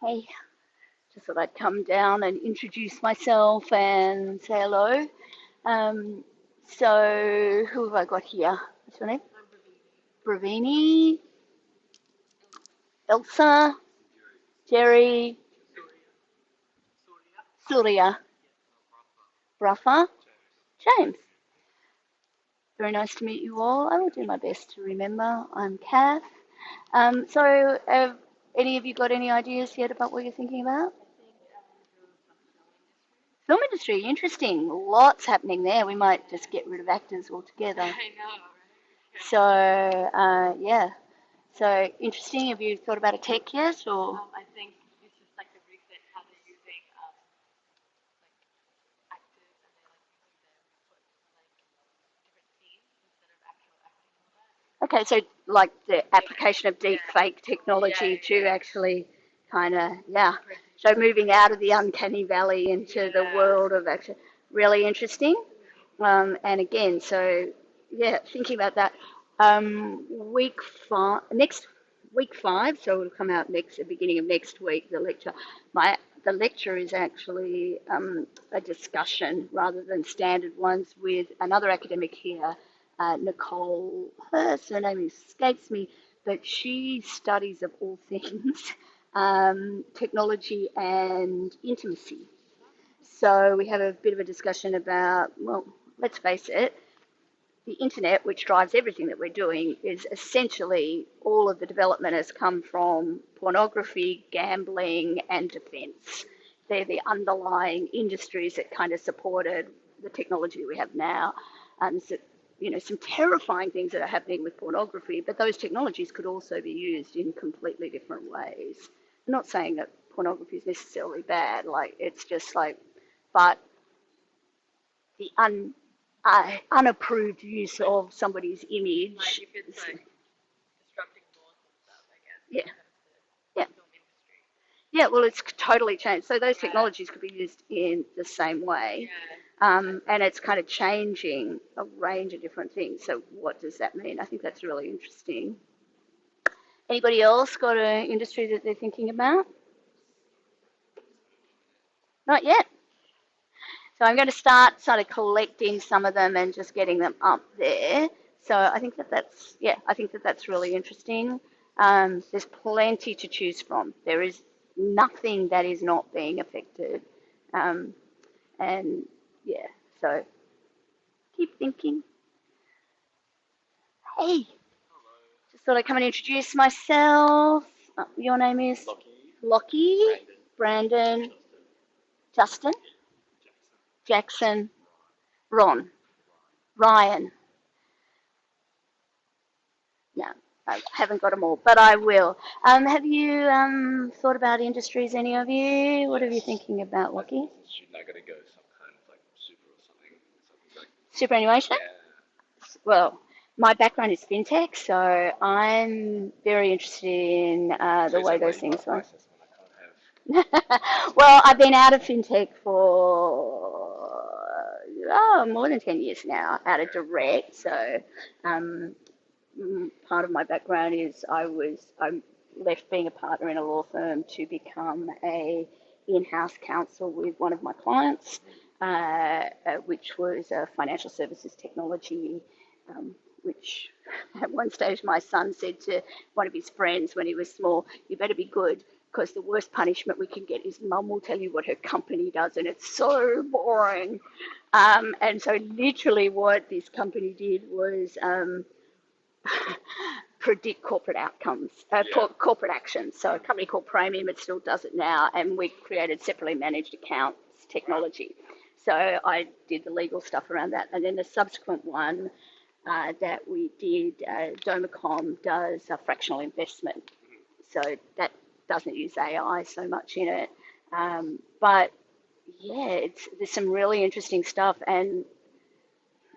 Hey, just thought I'd come down and introduce myself and say hello. Um, so, who have I got here? What's your name? Bravini, Elsa, Jerry, Surya, Rafa, James. Very nice to meet you all. I will do my best to remember. I'm Kath. So, have any of you got any ideas yet about what you're thinking about? Film industry, interesting. Lots happening there. We might just get rid of actors altogether. I know. So, yeah. So interesting. Have you thought about a tech yet, or? I think it's just like the research how they're using like actors and they're like using them for like different scenes instead of actual acting and all that. Okay, so like the application of deep Yeah. fake Yeah, technology to yeah. actually kind of, yeah. So Produce. moving out of the uncanny valley into the Yeah. world of action, really interesting. And again, so yeah, thinking about that, week five, next week five, so it'll come out next, the beginning of next week, the lecture. The lecture is actually a discussion rather than standard ones with another academic here, Nicole Hurst, her name escapes me, but she studies of all things technology and intimacy. So we have a bit of a discussion about, well, let's face it, the internet, which drives everything that we're doing, is essentially all of the development has come from pornography, gambling, and defense. They're the underlying industries that kind of supported the technology we have now. So, some terrifying things that are happening with pornography, but those technologies could also be used in completely different ways. I'm not saying that pornography is necessarily bad, like, it's just like, but the unapproved use of somebody's image. Like if it's like disrupting laws and stuff, I guess Yeah, when it comes to yeah, the film industry. yeah. Well, it's totally changed. So those Yeah. technologies could be used in the same way, Yeah. and it's kind of changing a range of different things. So what does that mean? I think that's really interesting. Anybody else got an industry that they're thinking about? Not yet. So I'm going to start sort of collecting some of them and just getting them up there. So I think that's, yeah, I think that's really interesting. There's plenty to choose from. There is nothing that is not being affected. Um, and yeah, so keep thinking. Hey, just thought I'd come and introduce myself. Your name is? Lockie, Brandon, Justin, Jackson, Ron, Ryan. No, I haven't got them all, but I will. Have you thought about industries, any of you? What are you thinking about, Lockie? I gotta go some kind of like super or something. Something like Superannuation? yeah. Well, my background is fintech, so I'm very interested in the way those things work. Well, I've been out of fintech for more than 10 years now, out of direct. So um, part of my background is I left being a partner in a law firm to become a in-house counsel with one of my clients, which was a financial services technology, which at one stage my son said to one of his friends when he was small, "You better be good, because the worst punishment we can get is mum will tell you what her company does, and it's so boring." And so literally what this company did was predict corporate outcomes, corporate actions. So a company called Premium, it still does it now, and we created separately managed accounts technology. So I did the legal stuff around that, and then the subsequent one that we did, Domacom does a fractional investment. So that doesn't use AI so much in it, but yeah, there's some really interesting stuff, and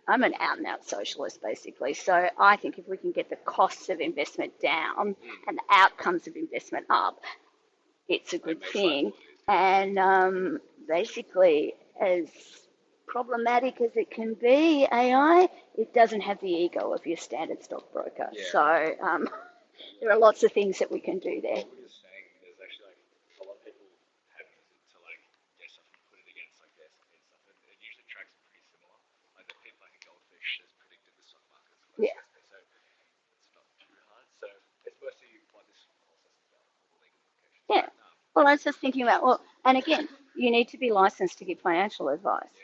I'm an out and out socialist basically. So I think if we can get the costs of investment down and the outcomes of investment up, it's a good thing. And basically, as problematic as it can be, AI, it doesn't have the ego of your standard stockbroker. Yeah. So there are lots of things that we can do there. What you're saying, there's actually like a lot of people have used it to like get stuff and put it against like the S&P and stuff, and it usually tracks pretty similar. Like the people like a goldfish has predicted the stock market as well as Yeah. the S&P, so it's not too hard. So it's mostly what this whole system's about, all the legal implications. Yeah. But no, Well, I was just thinking about, well, and again, you need to be licensed to give financial advice.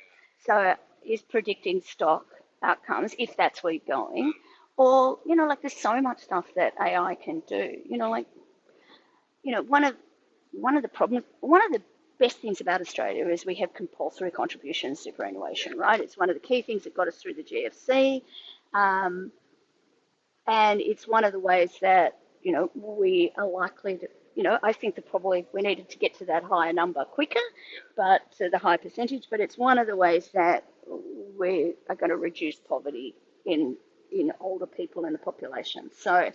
yeah, So is predicting stock outcomes, if that's where you're going, or, like there's so much stuff that AI can do. One of the best things about Australia is we have compulsory contribution superannuation, right? It's one of the key things that got us through the GFC. Um, and it's one of the ways that we are likely to, I think that probably we needed to get to that higher number quicker, but to the high percentage. But it's one of the ways that we are going to reduce poverty in older people in the population. So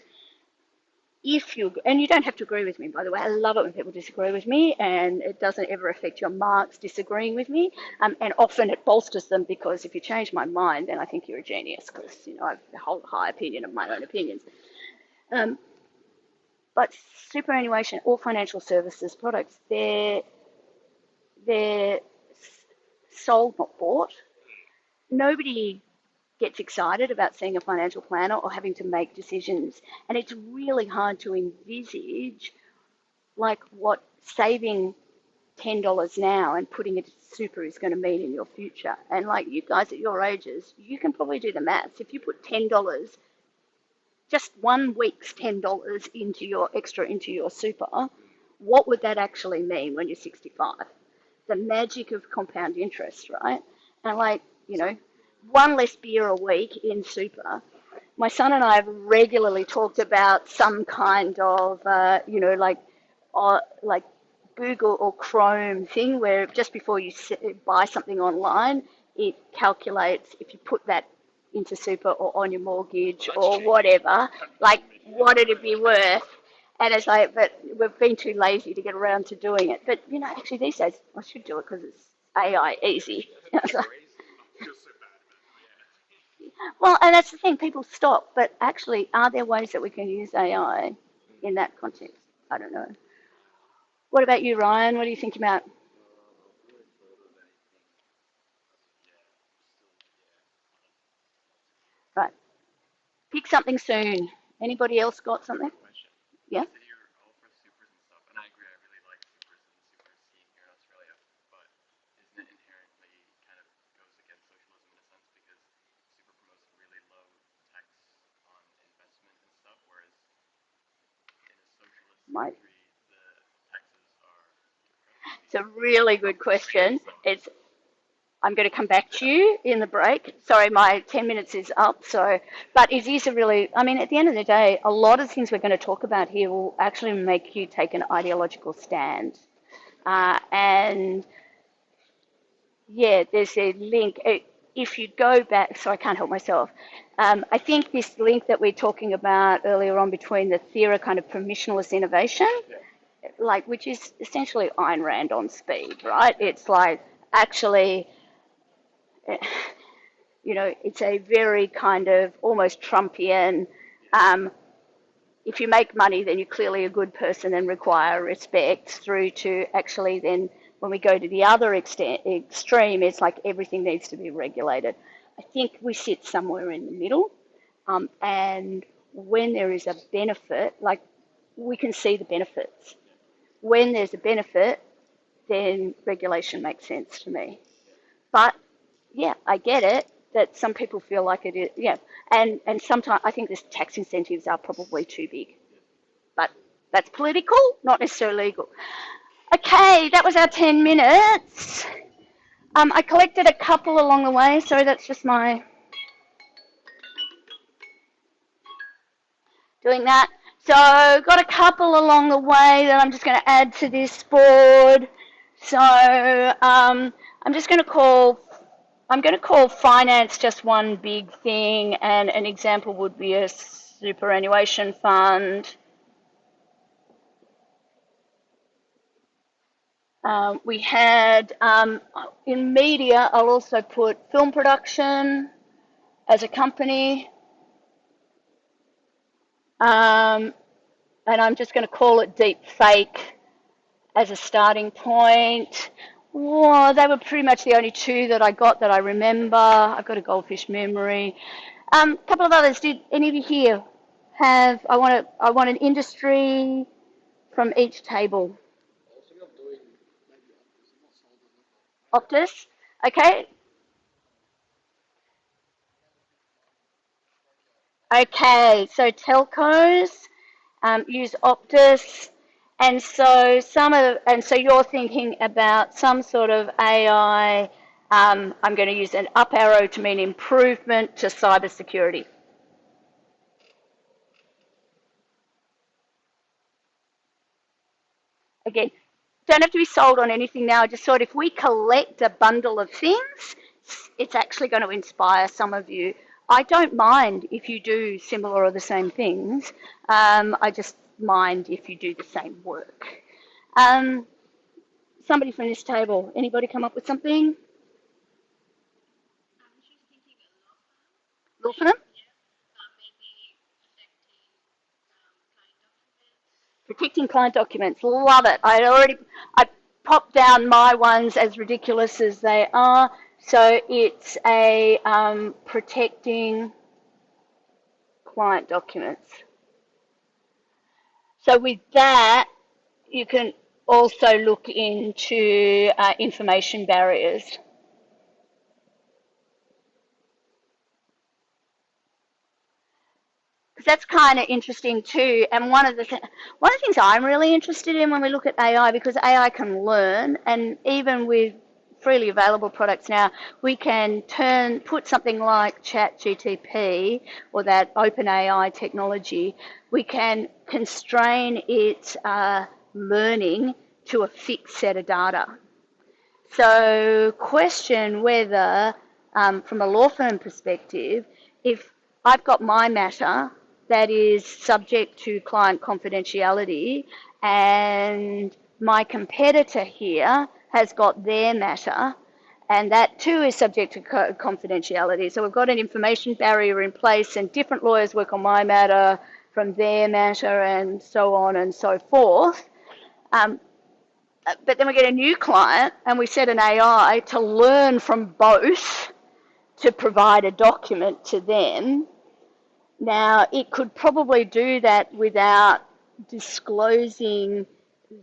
and you don't have to agree with me, by the way. I love it when people disagree with me, and it doesn't ever affect your marks disagreeing with me. And often it bolsters them, because if you change my mind, then I think you're a genius, because I have a whole high opinion of my own opinions. Um, but superannuation or financial services products, they're sold, not bought. Nobody gets excited about seeing a financial planner or having to make decisions. And it's really hard to envisage like what saving $10 now and putting it to super is going to mean in your future. And like you guys at your ages, you can probably do the maths. If you put $10, just 1 week's $10 into your super, what would that actually mean when you're 65? The magic of compound interest, right? And one less beer a week in super. My son and I have regularly talked about some kind of, like Google or Chrome thing where just before you buy something online, it calculates if you put that into super or on your mortgage or whatever, like what it'd be worth. And it's like, but we've been too lazy to get around to doing it. But actually these days I should do it because it's AI easy. Well, and that's the thing, people stop, but actually, are there ways that we can use AI in that context? I don't know. What about you, Ryan? What do you think about? Right, pick something soon. Anybody else got something? Yeah? My, it's a really good question. I'm going to come back to you in the break. Sorry, my 10 minutes is up. But it is at the end of the day, a lot of things we're going to talk about here will actually make you take an ideological stand. And yeah, there's a link. If you go back, so I can't help myself. I think this link that we're talking about earlier on between the theory kind of permissionless innovation, which is essentially Ayn Rand on speed, right? It's like actually, it's a very kind of almost Trumpian. If you make money, then you're clearly a good person and require respect, through to actually then when we go to the other extreme, it's like everything needs to be regulated. I think we sit somewhere in the middle. And when there is a benefit, like we can see the benefits. When there's a benefit, then regulation makes sense to me. But yeah, I get it that some people feel like it is, yeah. And sometimes I think these tax incentives are probably too big. But that's political, not necessarily legal. Okay, that was our 10 minutes. I collected a couple along the way, so that's just my doing that. So got a couple along the way that I'm just going to add to this board. So I'm just going to call finance just one big thing, and an example would be a superannuation fund. We had in media, I'll also put film production as a company. And I'm just going to call it deep fake as a starting point. Well, they were pretty much the only two that I got that I remember. I've got a goldfish memory. A couple of others. Did any of you here have? I want an industry from each table. Optus. Okay. Okay. So telcos use Optus. And so you're thinking about some sort of AI. I'm going to use an up arrow to mean improvement to cybersecurity. Again, don't have to be sold on anything now. I just thought if we collect a bundle of things, it's actually going to inspire some of you. I don't mind if you do similar or the same things. I just mind if you do the same work. Um, somebody from this table, anybody come up with something? I'm just thinking a law firm. Law firm? Maybe protecting client documents. Protecting client documents. Love it. I popped down my ones as ridiculous as they are. So it's a protecting client documents. So with that, you can also look into information barriers. Because that's kind of interesting too. And one of the things I'm really interested in when we look at AI, because AI can learn, and even with freely available products now, we can put something like ChatGTP or that OpenAI technology, we can constrain its learning to a fixed set of data. So question whether, from a law firm perspective, if I've got my matter that is subject to client confidentiality and my competitor here has got their matter, and that too is subject to confidentiality. So we've got an information barrier in place and different lawyers work on my matter from their matter and so on and so forth. But then we get a new client and we set an AI to learn from both to provide a document to them. Now, it could probably do that without disclosing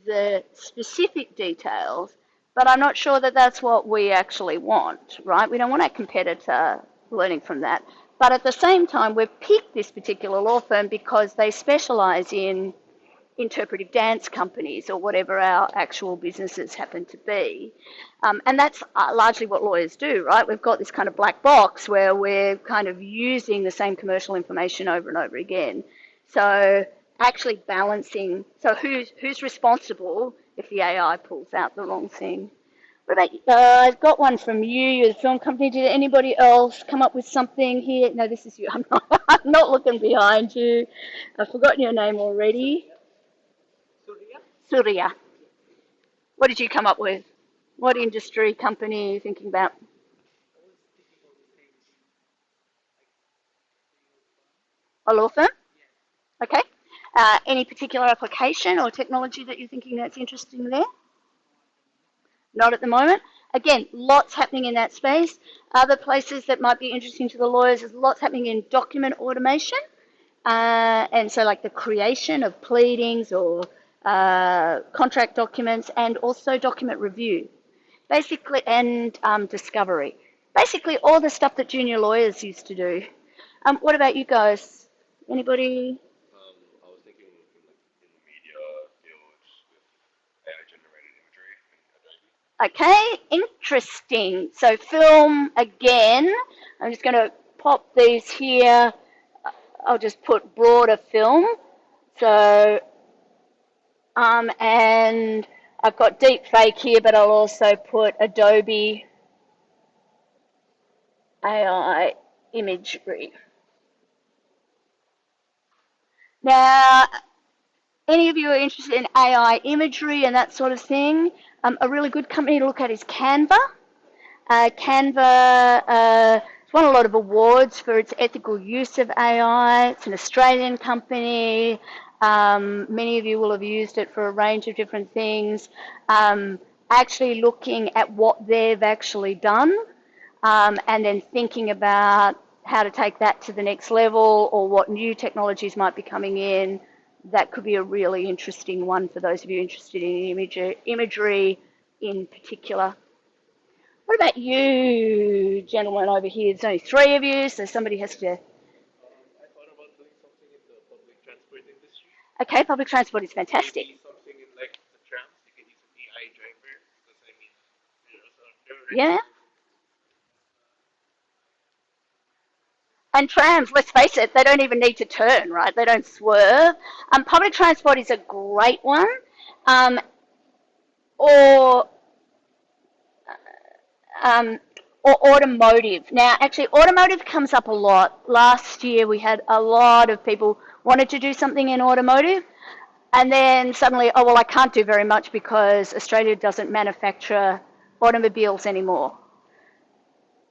the specific details, but I'm not sure that that's what we actually want, right? We don't want our competitor learning from that. But at the same time, we've picked this particular law firm because they specialize in interpretive dance companies or whatever our actual businesses happen to be. And that's largely what lawyers do, right? We've got this kind of black box where we're kind of using the same commercial information over and over again. So actually balancing, so who's responsible if the AI pulls out the wrong thing? What about, I've got one from you, you're the film company. Did anybody else come up with something here? No, this is you. I'm not looking behind you. I've forgotten your name already. Surya. What did you come up with? What industry, company are you thinking about? A law firm? Okay. Any particular application or technology that you're thinking that's interesting there? Not at the moment. Again, lots happening in that space. Other places that might be interesting to the lawyers is lots happening in document automation. And so like the creation of pleadings or contract documents and also document review. Basically, and discovery. Basically all the stuff that junior lawyers used to do. What about you guys? Anybody? I was thinking in the media field with AI generated imagery in Adobe. Okay, interesting. So film again. I'm just going to pop these here. I'll just put broader film. So, and I've got deep fake here, but I'll also put Adobe AI imagery. Now, any of you are interested in AI imagery and that sort of thing, a really good company to look at is Canva. Canva has won a lot of awards for its ethical use of AI. It's an Australian company. Many of you will have used it for a range of different things. Actually looking at what they've actually done and then thinking about how to take that to the next level or what new technologies might be coming in. That could be a really interesting one for those of you interested in imagery in particular. What about you, gentlemen over here? There's only three of you, so somebody has to. I thought about doing something in the public transport industry. Okay, public transport is fantastic. Maybe something in like the trams. You can use an AI driver because I mean, they're already. Yeah. And trams, let's face it, they don't even need to turn, right? They don't swerve. Public transport is a great one. Um, or um, or automotive. Now, actually, automotive comes up a lot. Last year, we had a lot of people wanted to do something in automotive, and then suddenly, oh well, I can't do very much because Australia doesn't manufacture automobiles anymore.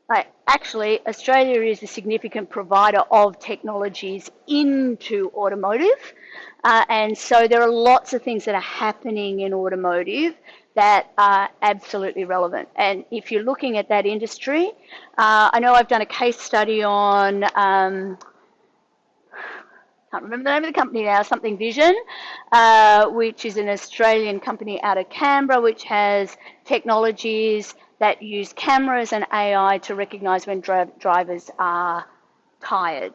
Like, actually, Australia is a significant provider of technologies into automotive. And so there are lots of things that are happening in automotive that are absolutely relevant. And if you're looking at that industry, I know I've done a case study on, can't remember the name of the company now, something Vision, which is an Australian company out of Canberra, which has technologies that use cameras and AI to recognise when drivers are tired.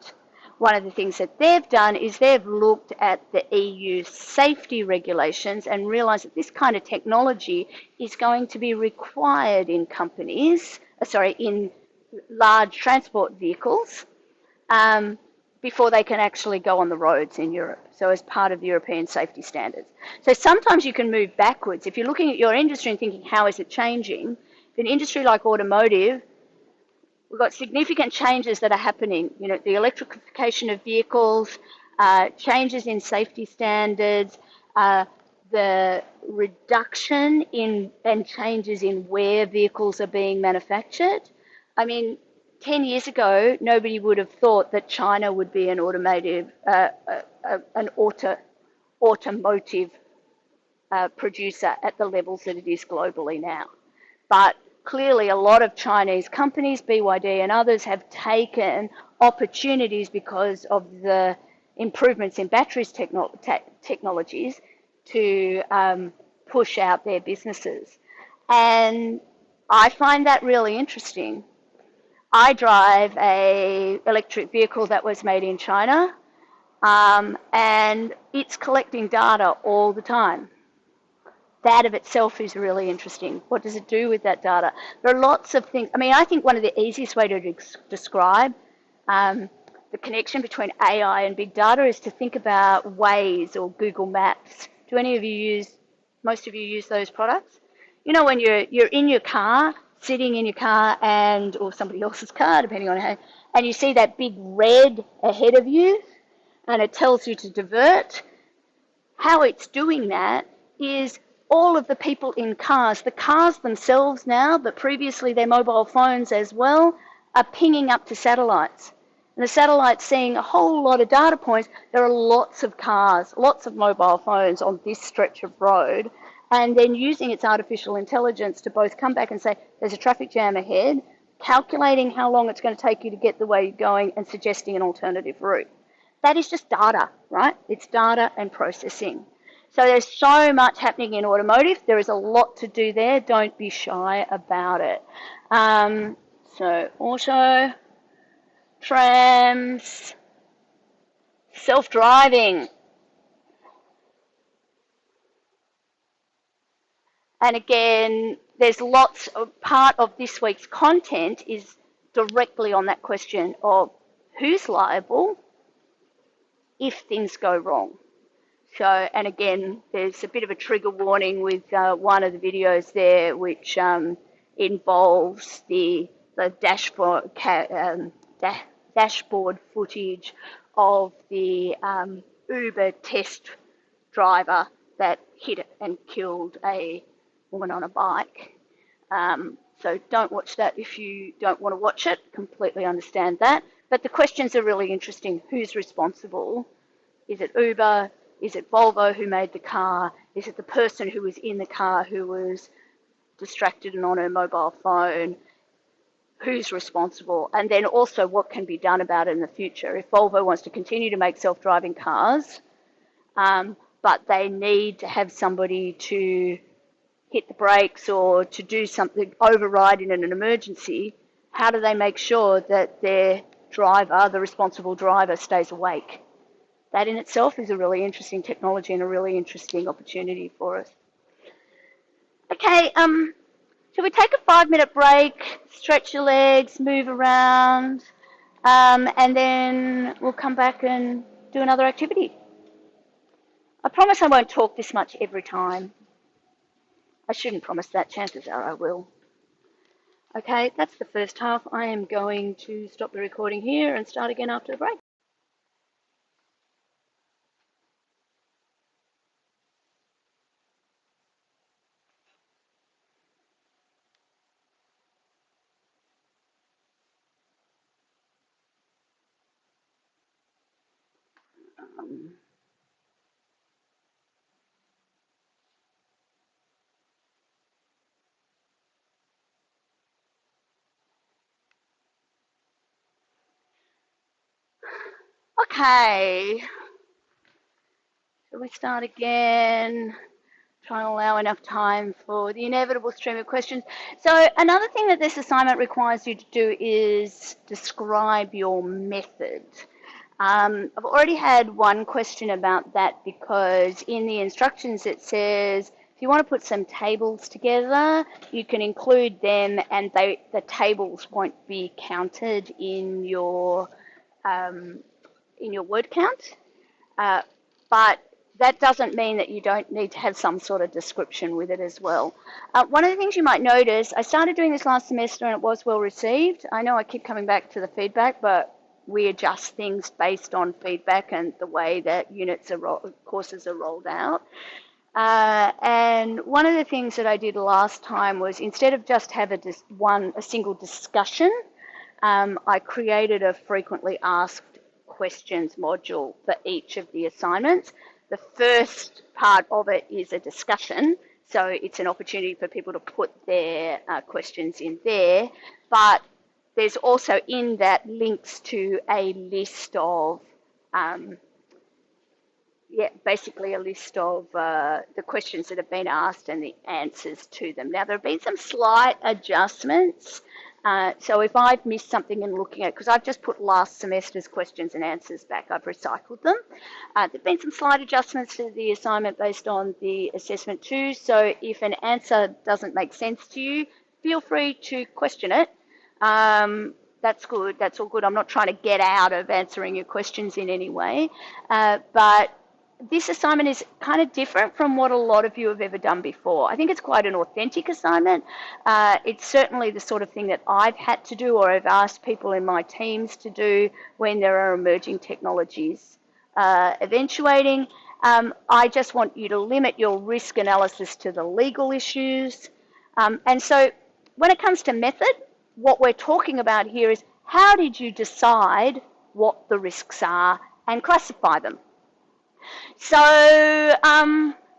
One of the things that they've done is they've looked at the EU safety regulations and realised that this kind of technology is going to be required in in large transport vehicles, before they can actually go on the roads in Europe, so as part of the European safety standards. So sometimes you can move backwards. If you're looking at your industry and thinking, how is it changing? For an industry like automotive, we've got significant changes that are happening. You know, the electrification of vehicles, changes in safety standards, the reduction in and changes in where vehicles are being manufactured. I mean, 10 years ago, nobody would have thought that China would be an automotive producer at the levels that it is globally now. But clearly, a lot of Chinese companies, BYD and others, have taken opportunities because of the improvements in batteries technologies to push out their businesses. And I find that really interesting. I drive a electric vehicle that was made in China, and it's collecting data all the time. That of itself is really interesting. What does it do with that data? There are lots of things. I mean, I think one of the easiest way to describe the connection between AI and big data is to think about Waze or Google Maps. Do any of you most of you use those products? You know, when you're in your car, sitting in your car or somebody else's car, depending on how, and you see that big red ahead of you, and it tells you to divert. How it's doing that is all of the people in cars, the cars themselves now, but previously their mobile phones as well, are pinging up to satellites. And the satellite's seeing a whole lot of data points. There are lots of cars, lots of mobile phones on this stretch of road, and then using its artificial intelligence to both come back and say, there's a traffic jam ahead, calculating how long it's going to take you to get the way you're going, and suggesting an alternative route. That is just data, right? It's data and processing. So there's so much happening in automotive. There is a lot to do there. Don't be shy about it. So auto, trams, self-driving. And again, there's lots of part of this week's content is directly on that question of who's liable if things go wrong. So, and again, there's a bit of a trigger warning with one of the videos there, which involves the dashboard footage of the Uber test driver that hit and killed a woman on a bike. So don't watch that if you don't want to watch it. Completely understand that. But the questions are really interesting. Who's responsible? Is it Uber? Is it Volvo who made the car? Is it the person who was in the car who was distracted and on her mobile phone? Who's responsible? And then also what can be done about it in the future. If Volvo wants to continue to make self-driving cars, but they need to have somebody to hit the brakes or to do something, override in an emergency, how do they make sure that their driver, the responsible driver, stays awake? That in itself is a really interesting technology and a really interesting opportunity for us. Okay, shall we take a 5-minute break, stretch your legs, move around, and then we'll come back and do another activity. I promise I won't talk this much every time. I shouldn't promise that. Chances are I will. Okay, that's the first half. I am going to stop the recording here and start again after the break. Um, okay, shall we start again? Try and allow enough time for the inevitable stream of questions. So another thing that this assignment requires you to do is describe your method. I've already had one question about that because in the instructions it says if you want to put some tables together, you can include them and the tables won't be counted in your word count. But that doesn't mean that you don't need to have some sort of description with it as well. One of the things you might notice, I started doing this last semester and it was well received. I know I keep coming back to the feedback, but we adjust things based on feedback and the way that courses are rolled out. And one of the things that I did last time was instead of just have a single discussion, I created a frequently asked questions module for each of the assignments. The first part of it is a discussion, so it's an opportunity for people to put their questions in there, but there's also in that links to a list of basically a list of the questions that have been asked and the answers to them. Now, there have been some slight adjustments. So if I've missed something in looking at, because I've just put last semester's questions and answers back, I've recycled them. There have been some slight adjustments to the assignment based on the assessment too. So if an answer doesn't make sense to you, feel free to question it. That's good. That's all good. I'm not trying to get out of answering your questions in any way. But this assignment is kind of different from what a lot of you have ever done before. I think it's quite an authentic assignment. It's certainly the sort of thing that I've had to do or I've asked people in my teams to do when there are emerging technologies eventuating. I just want you to limit your risk analysis to the legal issues. And so when it comes to method, what we're talking about here is how did you decide what the risks are and classify them? So,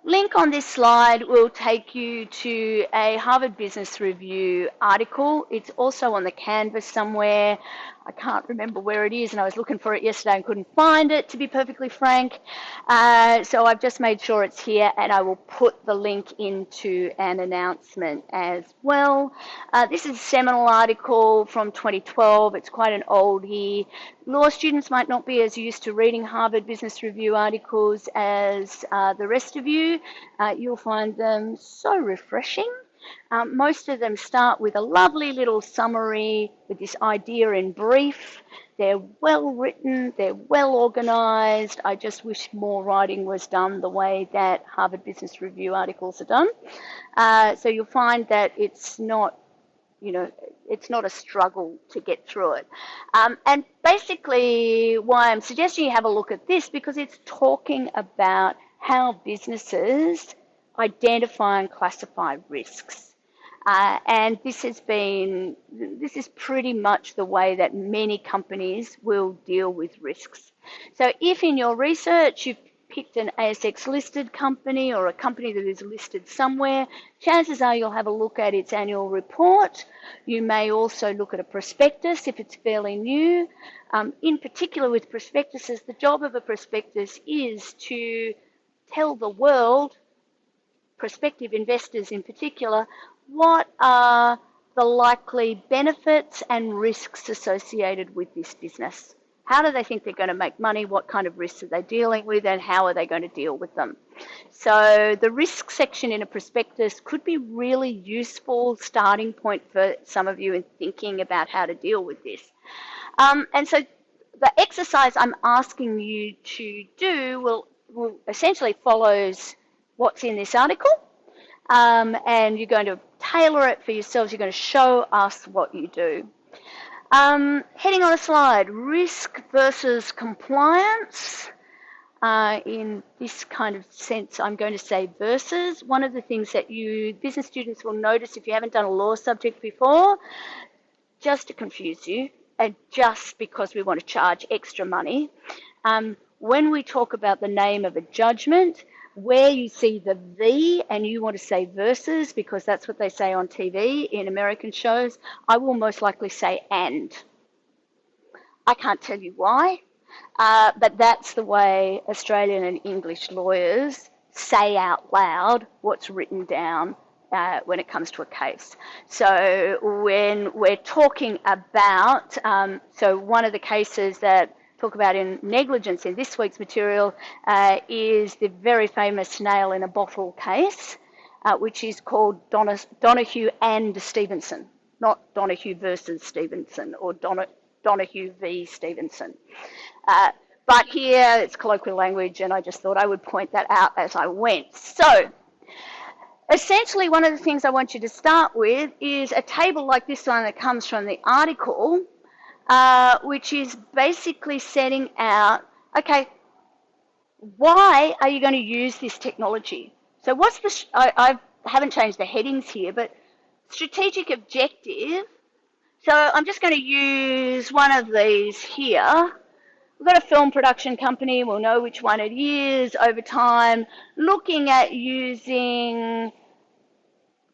link on this slide will take you to a Harvard Business Review article. It's also on the Canvas somewhere. I can't remember where it is, and I was looking for it yesterday and couldn't find it, to be perfectly frank. So I've just made sure it's here, and I will put the link into an announcement as well. This is a seminal article from 2012. It's quite an oldie. Law students might not be as used to reading Harvard Business Review articles as the rest of you. You'll find them so refreshing. Most of them start with a lovely little summary with this idea in brief. They're well written, they're well organised. I just wish more writing was done the way that Harvard Business Review articles are done. So you'll find that it's not a struggle to get through it. And basically why I'm suggesting you have a look at this, because it's talking about how businesses identify and classify risks. And this is pretty much the way that many companies will deal with risks. So if in your research you've picked an ASX listed company or a company that is listed somewhere, chances are you'll have a look at its annual report. You may also look at a prospectus if it's fairly new. In particular with prospectuses, the job of a prospectus is to tell the world, prospective investors in particular, what are the likely benefits and risks associated with this business. How do they think they're going to make money? What kind of risks are they dealing with, and how are they going to deal with them? So the risk section in a prospectus could be really useful starting point for some of you in thinking about how to deal with this. And so the exercise I'm asking you to do will essentially follows what's in this article. and you're going to tailor it for yourselves. You're going to show us what you do. Heading on a slide, risk versus compliance. In this kind of sense, I'm going to say versus. One of the things that you business students will notice if you haven't done a law subject before, just to confuse you, and just because we want to charge extra money, when we talk about the name of a judgment, where you see the V and you want to say versus, because that's what they say on TV in American shows, I will most likely say and. I can't tell you why, but that's the way Australian and English lawyers say out loud what's written down when it comes to a case. So when we're talking about, so one of the cases that talk about in negligence in this week's material is the very famous nail in a bottle case, which is called Donahue and Stevenson, not Donahue versus Stevenson or Donahue v. Stevenson. But here it's colloquial language, and I just thought I would point that out as I went. So essentially, one of the things I want you to start with is a table like this one that comes from the article, which is basically setting out, okay, why are you going to use this technology? So what's the, I haven't changed the headings here, but strategic objective. So I'm just going to use one of these here. We've got a film production company, we'll know which one it is over time, looking at using,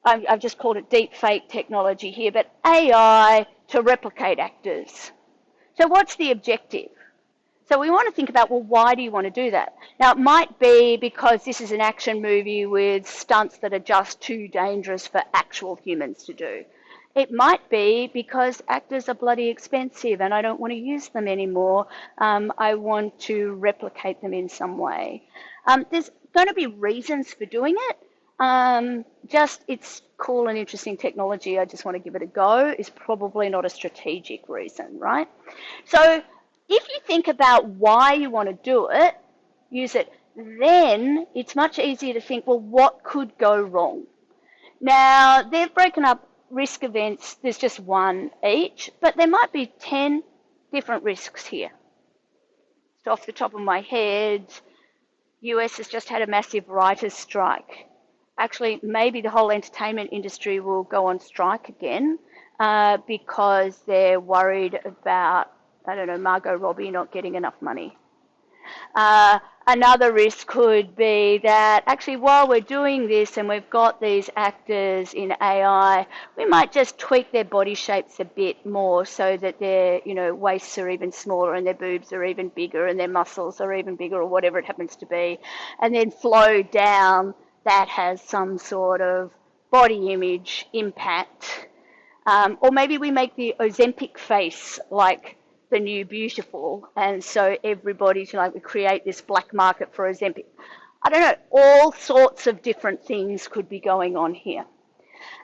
I've just called it deep fake technology here, but AI to replicate actors. So what's the objective? So we want to think about, well, why do you want to do that? Now, it might be because this is an action movie with stunts that are just too dangerous for actual humans to do. It might be because actors are bloody expensive and I don't want to use them anymore. I want to replicate them in some way. There's going to be reasons for doing it. Just it's cool and interesting technology. I just want to give it a go is probably not a strategic reason, right? So if you think about why you want to do it, use it, then it's much easier to think, well, what could go wrong? Now, they've broken up risk events, there's just one each, but there might be 10 different risks here. So off the top of my head, US has just had a massive writers' strike. Actually, maybe the whole entertainment industry will go on strike again because they're worried about, I don't know, Margot Robbie not getting enough money. Another risk could be that actually while we're doing this and we've got these actors in AI, we might just tweak their body shapes a bit more so that their waists are even smaller and their boobs are even bigger and their muscles are even bigger or whatever it happens to be, and then flow down that has some sort of body image impact. Or maybe we make the Ozempic face like the new beautiful, and so everybody's we create this black market for Ozempic. I don't know, all sorts of different things could be going on here.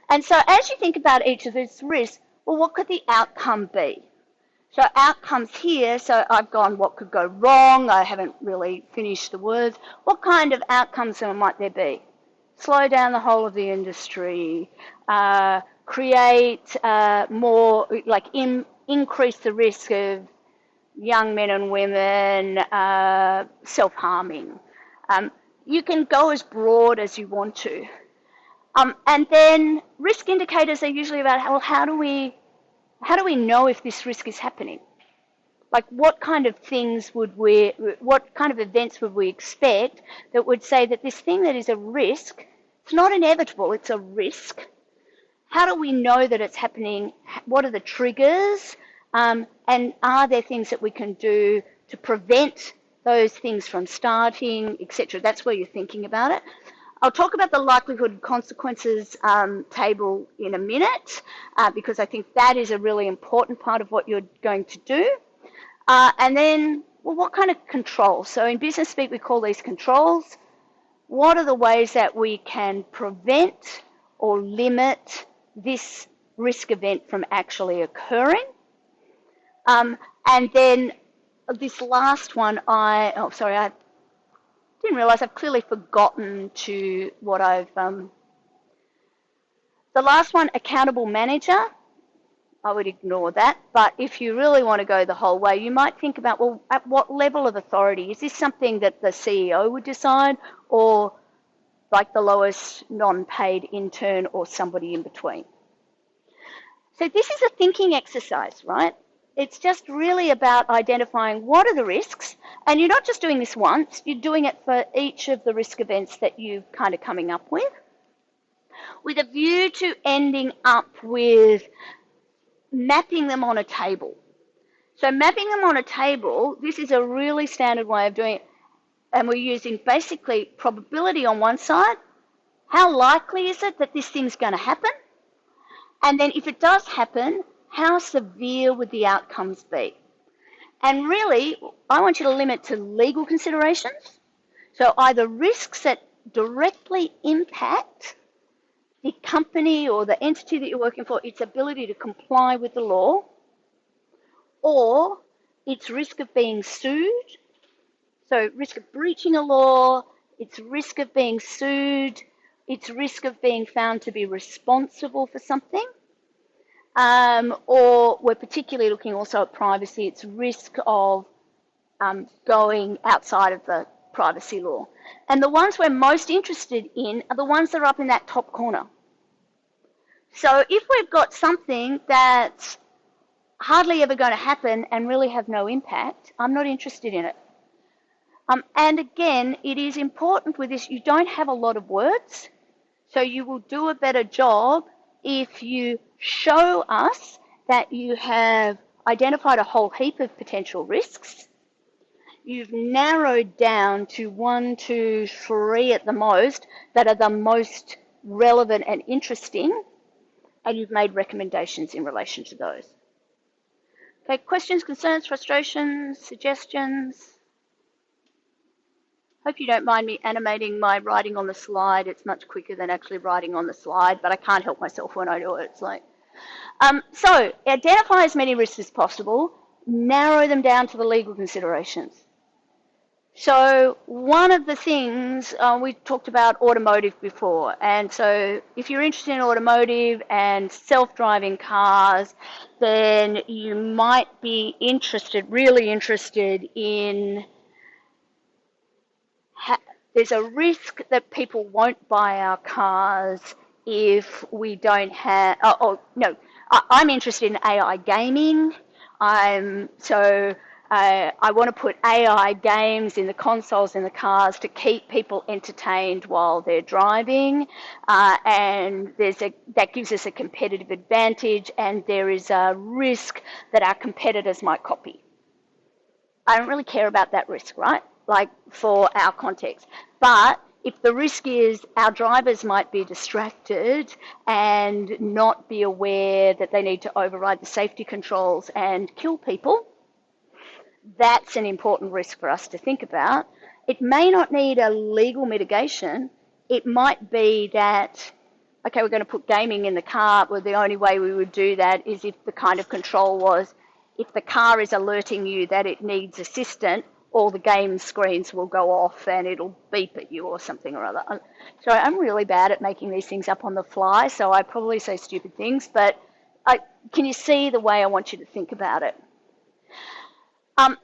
And so as you think about each of these risks, well, what could the outcome be? So outcomes here, so I've gone what could go wrong, I haven't really finished the words. What kind of outcomes might there be? Slow down the whole of the industry, create more, increase the risk of young men and women self-harming. You can go as broad as you want to. And then risk indicators are usually about, well, how do we know if this risk is happening? Like what kind of events would we expect that would say that this thing that is a risk, it's not inevitable, it's a risk. How do we know that it's happening? What are the triggers? And are there things that we can do to prevent those things from starting, etc.? That's where you're thinking about it. I'll talk about the likelihood and consequences table in a minute because I think that is a really important part of what you're going to do. And then, well, what kind of controls? So in business speak, we call these controls. What are the ways that we can prevent or limit this risk event from actually occurring? And then this last one, I didn't realise I've clearly forgotten to what I've The last one, accountable manager, I would ignore that. But if you really want to go the whole way, you might think about, well, at what level of authority? Is this something that the CEO would decide, or like the lowest non-paid intern, or somebody in between? So this is a thinking exercise, right? It's just really about identifying what are the risks, and you're not just doing this once, you're doing it for each of the risk events that you're kind of coming up with a view to ending up with mapping them on a table. So mapping them on a table, this is a really standard way of doing it, and we're using basically probability on one side. How likely is it that this thing's going to happen? And then if it does happen, how severe would the outcomes be? And really, I want you to limit to legal considerations. So either risks that directly impact the company or the entity that you're working for, its ability to comply with the law, or its risk of being sued. So risk of breaching a law, its risk of being sued, its risk of being found to be responsible for something. Or we're particularly looking also at privacy, its risk of going outside of the privacy law. And the ones we're most interested in are the ones that are up in that top corner. So if we've got something that's hardly ever going to happen and really have no impact, I'm not interested in it. And again, it is important with this, you don't have a lot of words, so you will do a better job if you show us that you have identified a whole heap of potential risks. You've narrowed down to 1, 2, 3 at the most that are the most relevant and interesting, and you've made recommendations in relation to those. Okay, questions, concerns, frustrations, suggestions? Hope you don't mind me animating my writing on the slide. It's much quicker than actually writing on the slide, but I can't help myself when I do it. It's like, so identify as many risks as possible, narrow them down to the legal considerations. So one of the things, we talked about automotive before, and so if you're interested in automotive and self-driving cars, then you might be interested, really interested in, there's a risk that people won't buy our cars if we don't have, I'm interested in AI gaming. I want to put AI games in the consoles in the cars to keep people entertained while they're driving, and that gives us a competitive advantage, and there is a risk that our competitors might copy. I don't really care about that risk, right? Like for our context. But if the risk is our drivers might be distracted and not be aware that they need to override the safety controls and kill people, that's an important risk for us to think about. It may not need a legal mitigation. It might be that, okay, we're going to put gaming in the car, but the only way we would do that is if the kind of control was, if the car is alerting you that it needs assistance, all the game screens will go off and it'll beep at you or something or other. So I'm really bad at making these things up on the fly, so I probably say stupid things, but can you see the way I want you to think about it?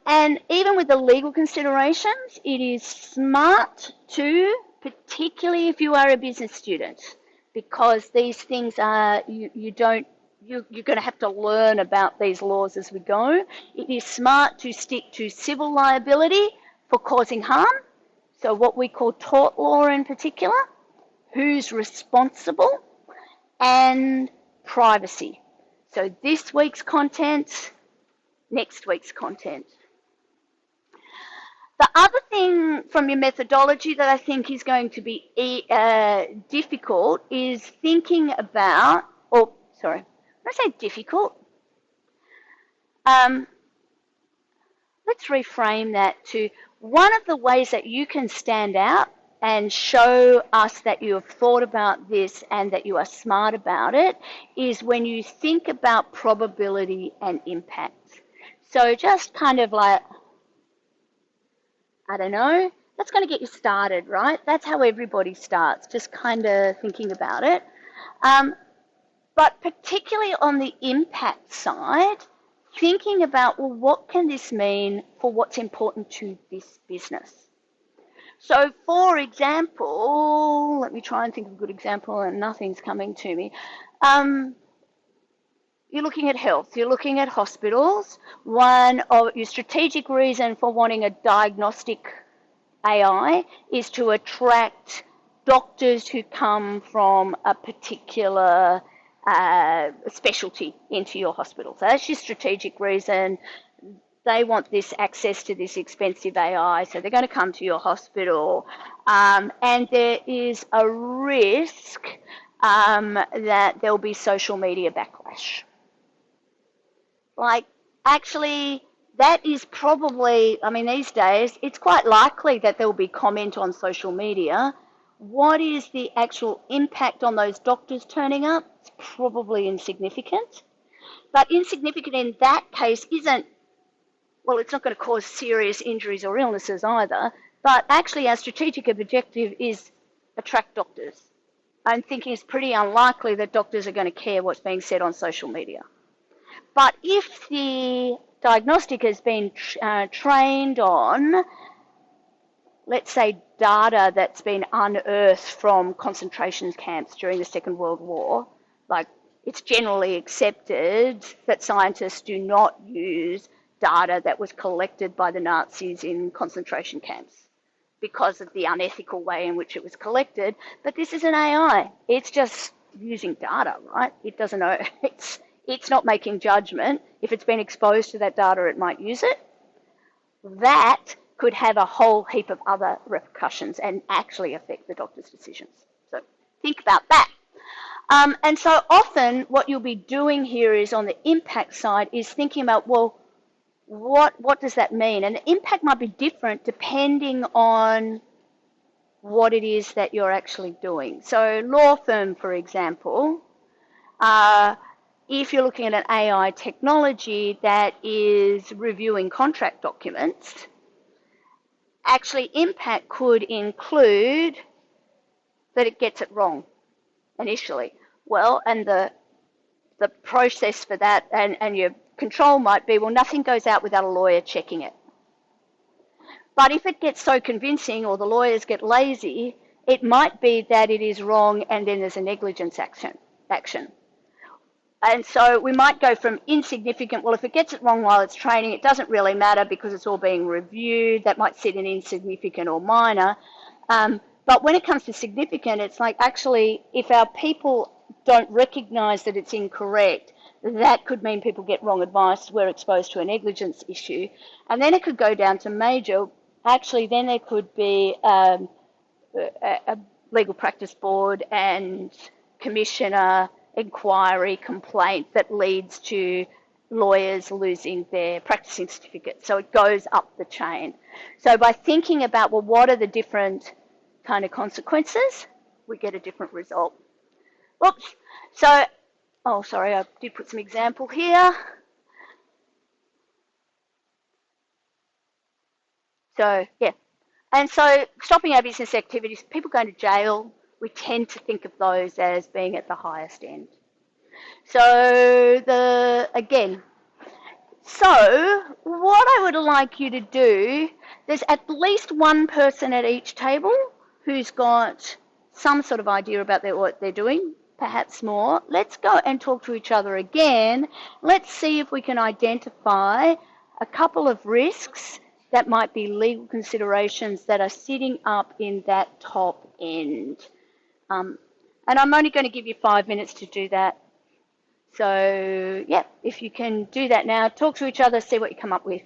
And even with the legal considerations, it is smart to, particularly if you are a business student, because these things are, you're going to have to learn about these laws as we go. It is smart to stick to civil liability for causing harm, so what we call tort law in particular, who's responsible, and privacy. So this week's content, next week's content. The other thing from your methodology that I think is going to be difficult is thinking about, when I say difficult, let's reframe that to one of the ways that you can stand out and show us that you have thought about this and that you are smart about it is when you think about probability and impact. So just kind of like, I don't know, that's going to get you started, right? That's how everybody starts, just kind of thinking about it. But particularly on the impact side, thinking about, well, what can this mean for what's important to this business? So, for example, let me try and think of a good example, and nothing's coming to me. Um, you're looking at health, you're looking at hospitals. One of your strategic reason for wanting a diagnostic AI is to attract doctors who come from a particular specialty into your hospital. So that's your strategic reason. They want this access to this expensive AI, so they're going to come to your hospital. And there is a risk that there'll be social media backlash. Like, actually, that is probably, I mean, these days, it's quite likely that there will be comment on social media. What is the actual impact on those doctors turning up? It's probably insignificant. But insignificant in that case isn't, well, it's not going to cause serious injuries or illnesses either. But actually, our strategic objective is attract doctors. I'm thinking it's pretty unlikely that doctors are going to care what's being said on social media. But if the diagnostic has been trained on, let's say, data that's been unearthed from concentration camps during the Second World War, like it's generally accepted that scientists do not use data that was collected by the Nazis in concentration camps because of the unethical way in which it was collected. But this is an AI. It's just using data, right? It doesn't know. It's not making judgment. If it's been exposed to that data, it might use it. That could have a whole heap of other repercussions and actually affect the doctor's decisions. So think about that. And so often what you'll be doing here is on the impact side is thinking about, well, what does that mean? And the impact might be different depending on what it is that you're actually doing. So law firm, for example, if you're looking at an AI technology that is reviewing contract documents, actually impact could include that it gets it wrong initially. Well, and the process for that and your control might be, well, nothing goes out without a lawyer checking it. But if it gets so convincing or the lawyers get lazy, it might be that it is wrong and then there's a negligence action. And so we might go from insignificant, well, if it gets it wrong while it's training, it doesn't really matter because it's all being reviewed. That might sit in insignificant or minor. But when it comes to significant, it's like actually, if our people don't recognize that it's incorrect, that could mean people get wrong advice. We're exposed to a negligence issue. And then it could go down to major. Actually, then there could be a legal practice board and commissioner inquiry complaint that leads to lawyers losing their practicing certificate. So it goes up the chain. So by thinking about, well, what are the different kind of consequences, we get a different result. Whoops. So, oh, sorry, I did put some example here. So, yeah. And so stopping our business activities, people going to jail, we tend to think of those as being at the highest end. So so what I would like you to do, there's at least one person at each table who's got some sort of idea about what they're doing, perhaps more. Let's go and talk to each other again. Let's see if we can identify a couple of risks that might be legal considerations that are sitting up in that top end. And I'm only going to give you 5 minutes to do that. So, yeah, if you can do that now, talk to each other, see what you come up with.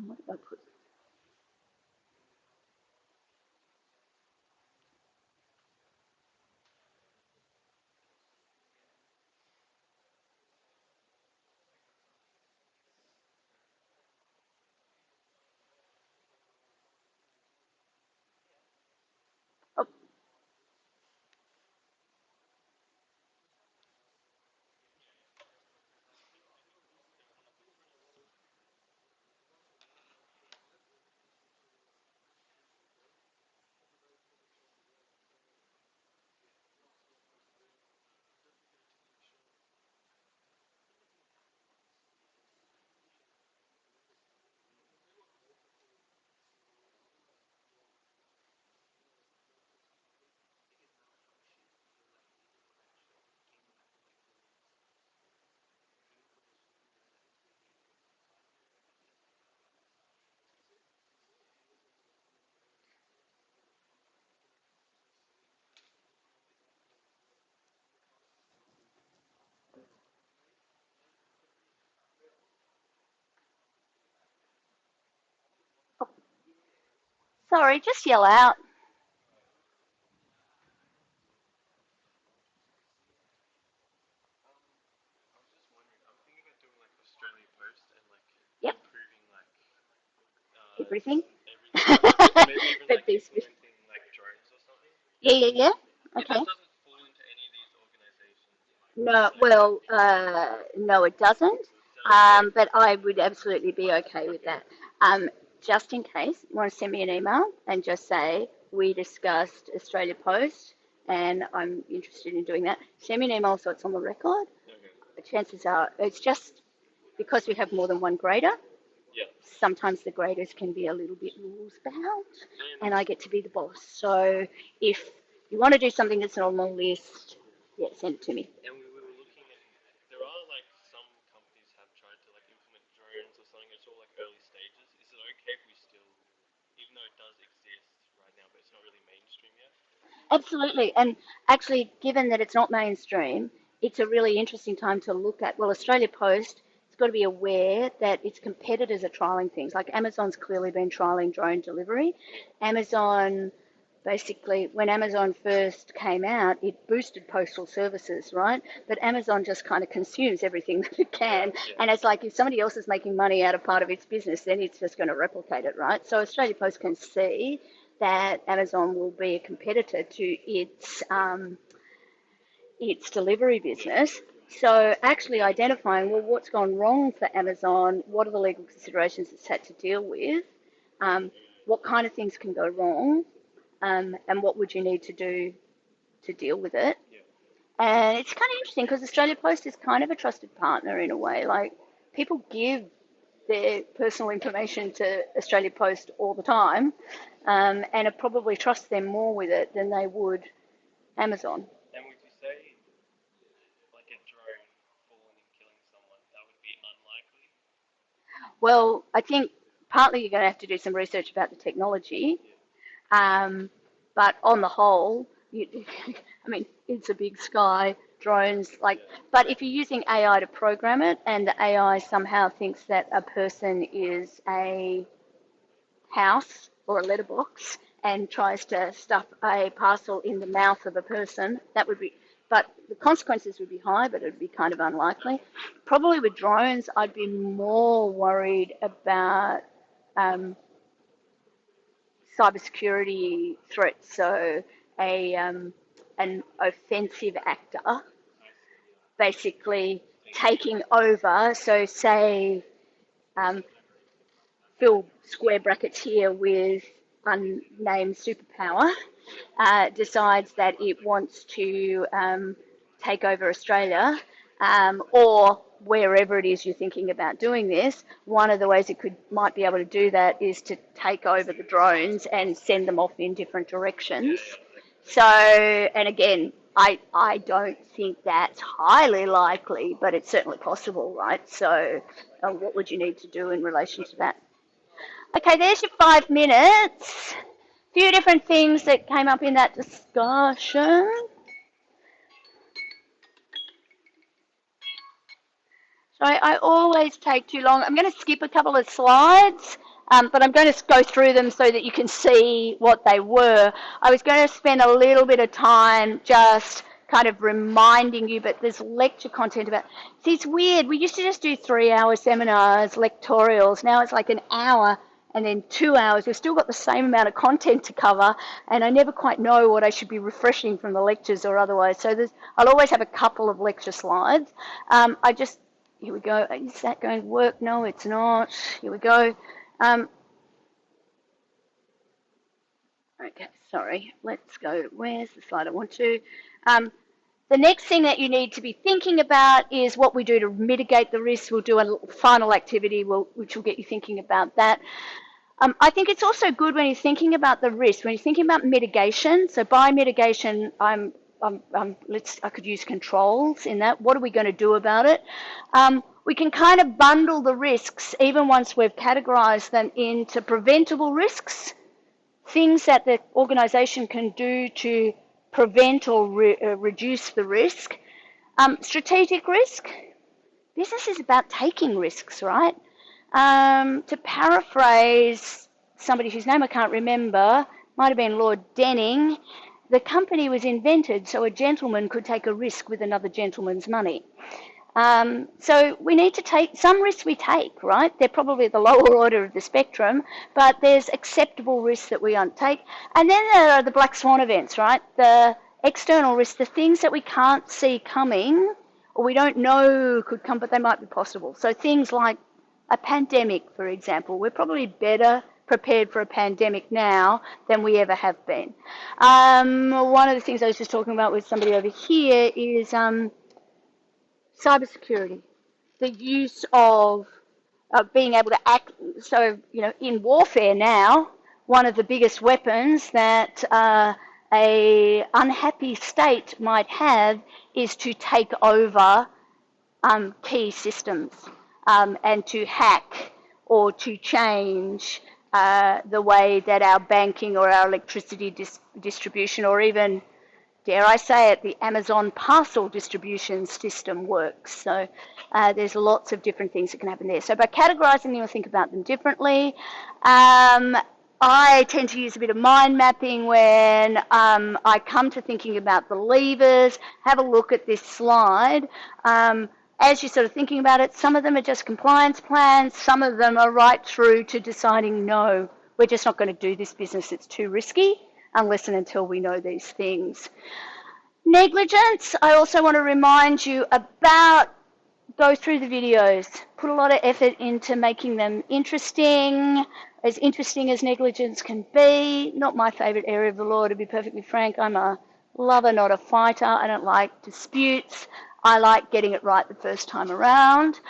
What did I put? Oh, sorry, just yell out. I was just wondering. I'm thinking about doing like Australia Post and like Yep, improving like everything. everything. Maybe even But like this, implementing like drones or something. yeah, yeah, yeah. It just Okay. doesn't fall into any of these organizations. No, Like well, no, it doesn't. okay. But I would absolutely be okay with that. Just in case, you want to send me an email and just say we discussed Australia Post, and I'm interested in doing that. Send me an email so it's on the record. Okay. The chances are it's just because we have more than one grader. Yeah. Sometimes the graders can be a little bit rules bound, And and I get to be the boss. So if you want to do something that's not on the list, yeah, send it to me. we were looking at there are like some companies have tried to like implement drones or something. It's all like early stages. Is it okay if we still, even though it does exist right now, but it's not really mainstream yet? Absolutely. And actually, given that it's not mainstream, it's a really interesting time to look at. Well, Australia Post has got to be aware that its competitors are trialing things. Like Amazon's clearly been trialing drone delivery. Amazon, basically, when Amazon first came out, it boosted postal services, right? But Amazon just kind of consumes everything that it can. And it's like if somebody else is making money out of part of its business, then it's just going to replicate it, right? So Australia Post can see that Amazon will be a competitor to its delivery business. So actually identifying, well, what's gone wrong for Amazon? What are the legal considerations it's had to deal with? Um, what kind of things can go wrong? And what would you need to do to deal with it? And it's kind of interesting because Australia Post is kind of a trusted partner in a way. Like people give their personal information to Australia Post all the time, and it probably trust them more with it than they would Amazon. And would you say like a drone falling and killing someone, that would be unlikely? Well, I think partly you're going to have to do some research about the technology, um, but on the whole, I mean, it's a big sky, drones, like, but if you're using AI to program it and the AI somehow thinks that a person is a house or a letterbox and tries to stuff a parcel in the mouth of a person, that would be, but the consequences would be high, but it would be kind of unlikely. Probably with drones, I'd be more worried about um, cybersecurity threats. So an offensive actor basically taking over. So say um, fill square brackets here with unnamed superpower, decides that it wants to take over Australia, or wherever it is you're thinking about doing this, one of the ways it might be able to do that is to take over the drones and send them off in different directions. So, and again, I don't think that's highly likely, but it's certainly possible, right? So, what would you need to do in relation to that? Okay, there's your 5 minutes. A few different things that came up in that discussion. So I always take too long. I'm going to skip a couple of slides, but I'm going to go through them so that you can see what they were. I was going to spend a little bit of time just kind of reminding you, but there's lecture content about. See, it's weird. We used to just do 3-hour seminars, lectorials. Now it's like an hour and then 2 hours. We've still got the same amount of content to cover, and I never quite know what I should be refreshing from the lectures or otherwise. So I'll always have a couple of lecture slides. Here we go. Is that going to work? No, it's not. Here we go. Okay, sorry. Let's go. Where's the slide I want to? The next thing that you need to be thinking about is what we do to mitigate the risk. We'll do a final activity which will get you thinking about that. I think it's also good when you're thinking about the risk, when you're thinking about mitigation. So by mitigation, I could use controls in that. What are we going to do about it? We can kind of bundle the risks, even once we've categorized them, into preventable risks, things that the organisation can do to prevent or reduce the risk. Strategic risk. Business is about taking risks, right? To paraphrase somebody whose name I can't remember, might have been Lord Denning, the company was invented so a gentleman could take a risk with another gentleman's money. So we need to take some risks we take, right? They're probably the lower order of the spectrum, but there's acceptable risks that we undertake. And then there are the black swan events, right? The external risks, the things that we can't see coming or we don't know could come, but they might be possible. So things like a pandemic, for example. We're probably better prepared for a pandemic now than we ever have been. One of the things I was just talking about with somebody over here is cybersecurity, the use of being able to act. So, in warfare now, one of the biggest weapons that a unhappy state might have is to take over key systems and to hack or to change the way that our banking or our electricity distribution or even, dare I say it, the Amazon parcel distribution system works. So there's lots of different things that can happen there. So by categorizing, you'll think about them differently. I tend to use a bit of mind mapping when I come to thinking about the levers. Have a look at this slide. As you're sort of thinking about it, some of them are just compliance plans, some of them are right through to deciding, no, we're just not going to do this business, it's too risky, unless and until we know these things. Negligence, I also want to remind you about. Go through the videos, put a lot of effort into making them interesting as negligence can be. Not my favourite area of the law, to be perfectly frank. I'm a lover, not a fighter. I don't like disputes. I like getting it right the first time around.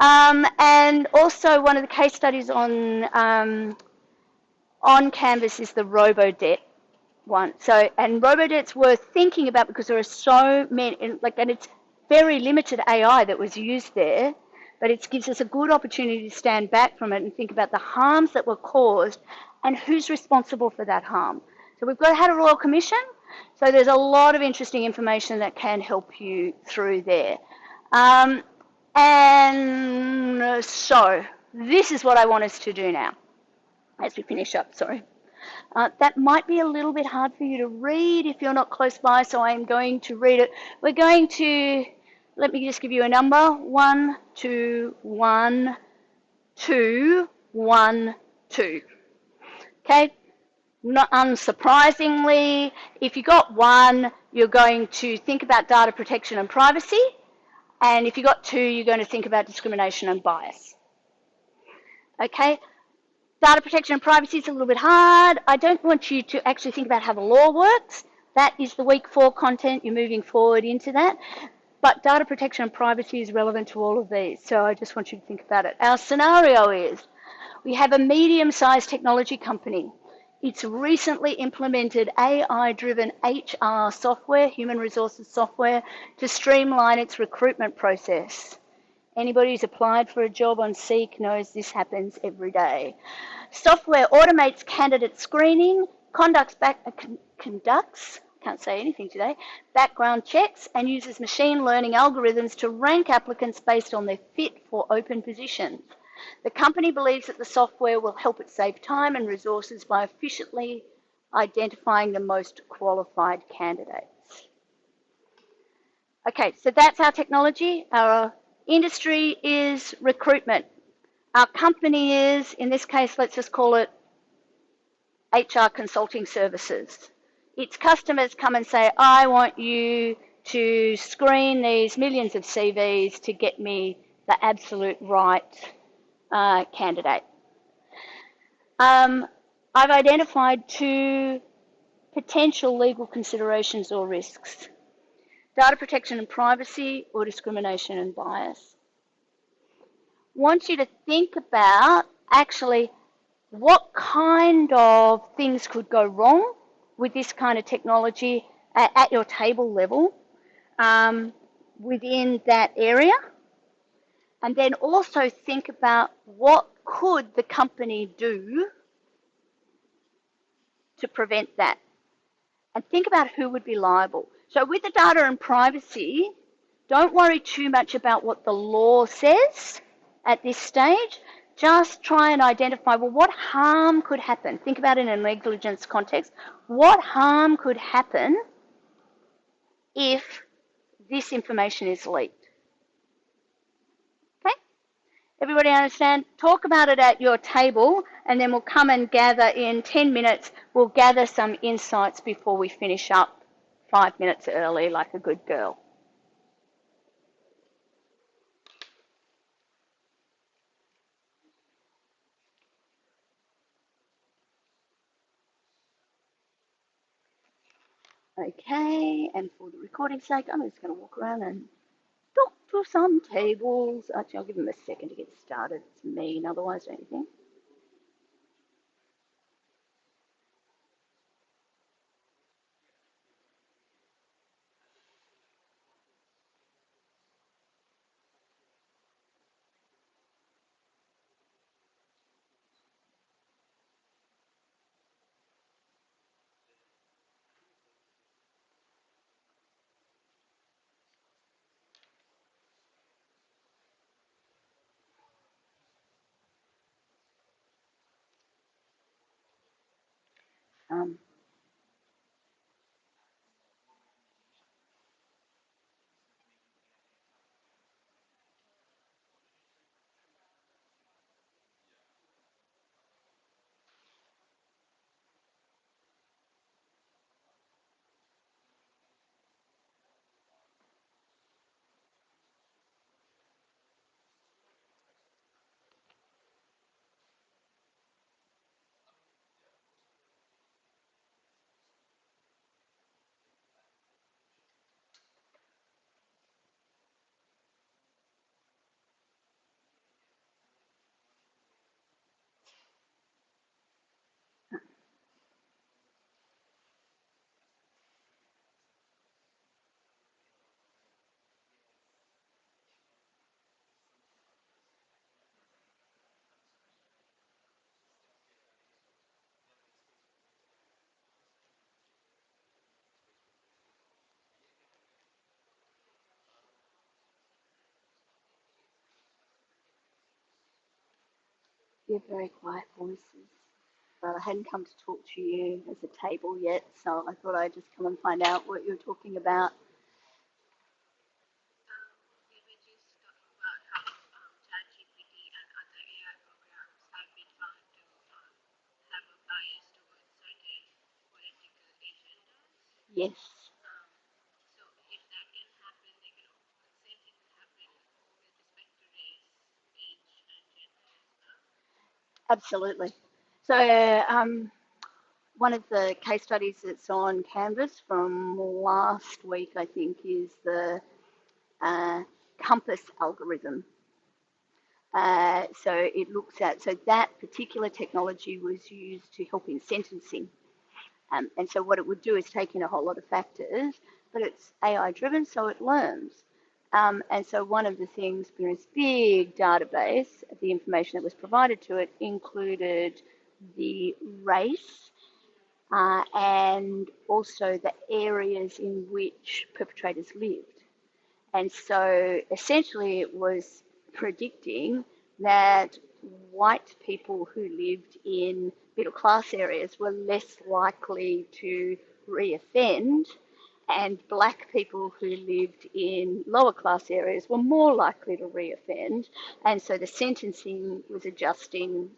And also one of the case studies on Canvas is the robo-debt one. So, and robo-debt's worth thinking about because there are so many, and it's very limited AI that was used there, but it gives us a good opportunity to stand back from it and think about the harms that were caused and who's responsible for that harm. So we've had a Royal Commission, so there's a lot of interesting information that can help you through there. And so this is what I want us to do now as we finish up, sorry. That might be a little bit hard for you to read if you're not close by, so I'm going to read it. We're going to, let me just give you a number, 1, 2, 1, 2, 1, 2. Okay, not unsurprisingly, if you got 1, you're going to think about data protection and privacy, and if you got 2, you're going to think about discrimination and bias. Okay. Data protection and privacy is a little bit hard. I don't want you to actually think about how the law works. That is the week 4 content. You're moving forward into that. But data protection and privacy is relevant to all of these. So I just want you to think about it. Our scenario is we have a medium-sized technology company. It's recently implemented AI-driven HR software, human resources software, to streamline its recruitment process. Anybody who's applied for a job on Seek knows this happens every day. Software automates candidate screening, conducts can't say anything today, background checks and uses machine learning algorithms to rank applicants based on their fit for open positions. The company believes that the software will help it save time and resources by efficiently identifying the most qualified candidates. Okay, so that's our technology. Our industry is recruitment. Our company is, in this case, let's just call it HR consulting services. Its customers come and say, I want you to screen these millions of CVs to get me the absolute right candidate. I've identified 2 potential legal considerations or risks: data protection and privacy, or discrimination and bias. Want you to think about actually what kind of things could go wrong with this kind of technology at your table level within that area, and then also think about what could the company do to prevent that, and think about who would be liable. So with the data and privacy, don't worry too much about what the law says at this stage. Just try and identify, well, what harm could happen? Think about it in a negligence context. What harm could happen if this information is leaked? Okay? Everybody understand? Talk about it at your table, and then we'll come and gather in 10 minutes. We'll gather some insights before we finish up 5 minutes early, like a good girl. Okay, and for the recording's sake, I'm just going to walk around and talk to some tables. Actually, I'll give them a second to get started. It's mean otherwise, don't you think? Um, you're very quiet voices, but I hadn't come to talk to you as a table yet, so I thought I'd just come and find out what you're talking about. We were just talking about how ChatGPT and other AI programs have been found to have a bias towards certain political agendas. Yes, So if that can happen, they can same thing will happen with respect to race, age, and gender as well. absolutely. So one of the case studies that's on Canvas from last week, I think, is the compass algorithm. So it looks at, so that particular technology was used to help in sentencing. And so what it would do is take in a whole lot of factors, but it's AI driven, so it learns. And so one of the things in this big database, the information that was provided to it included the race and also the areas in which perpetrators lived. And so essentially it was predicting that white people who lived in middle class areas were less likely to reoffend, and black people who lived in lower class areas were more likely to reoffend. And so the sentencing was adjusting.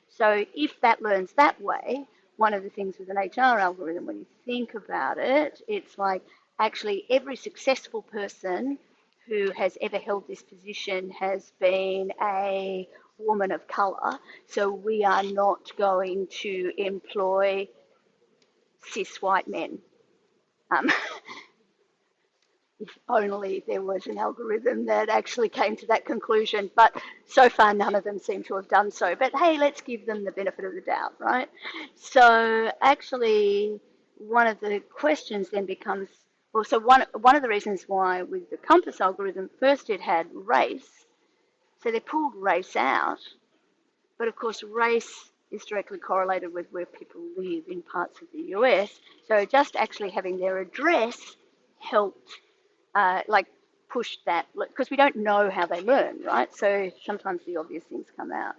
So if that learns that way, one of the things with an HR algorithm, when you think about it, it's like actually every successful person who has ever held this position has been a woman of colour. So we are not going to employ cis white men. Um, if only there was an algorithm that actually came to that conclusion. But so far, none of them seem to have done so. But hey, let's give them the benefit of the doubt, right? So actually, one of the questions then becomes, well, so one of the reasons why with the compass algorithm, first it had race, so they pulled race out, but of course race is directly correlated with where people live in parts of the US. So just actually having their address helped like push that, because we don't know how they learn, right? So sometimes the obvious things come out.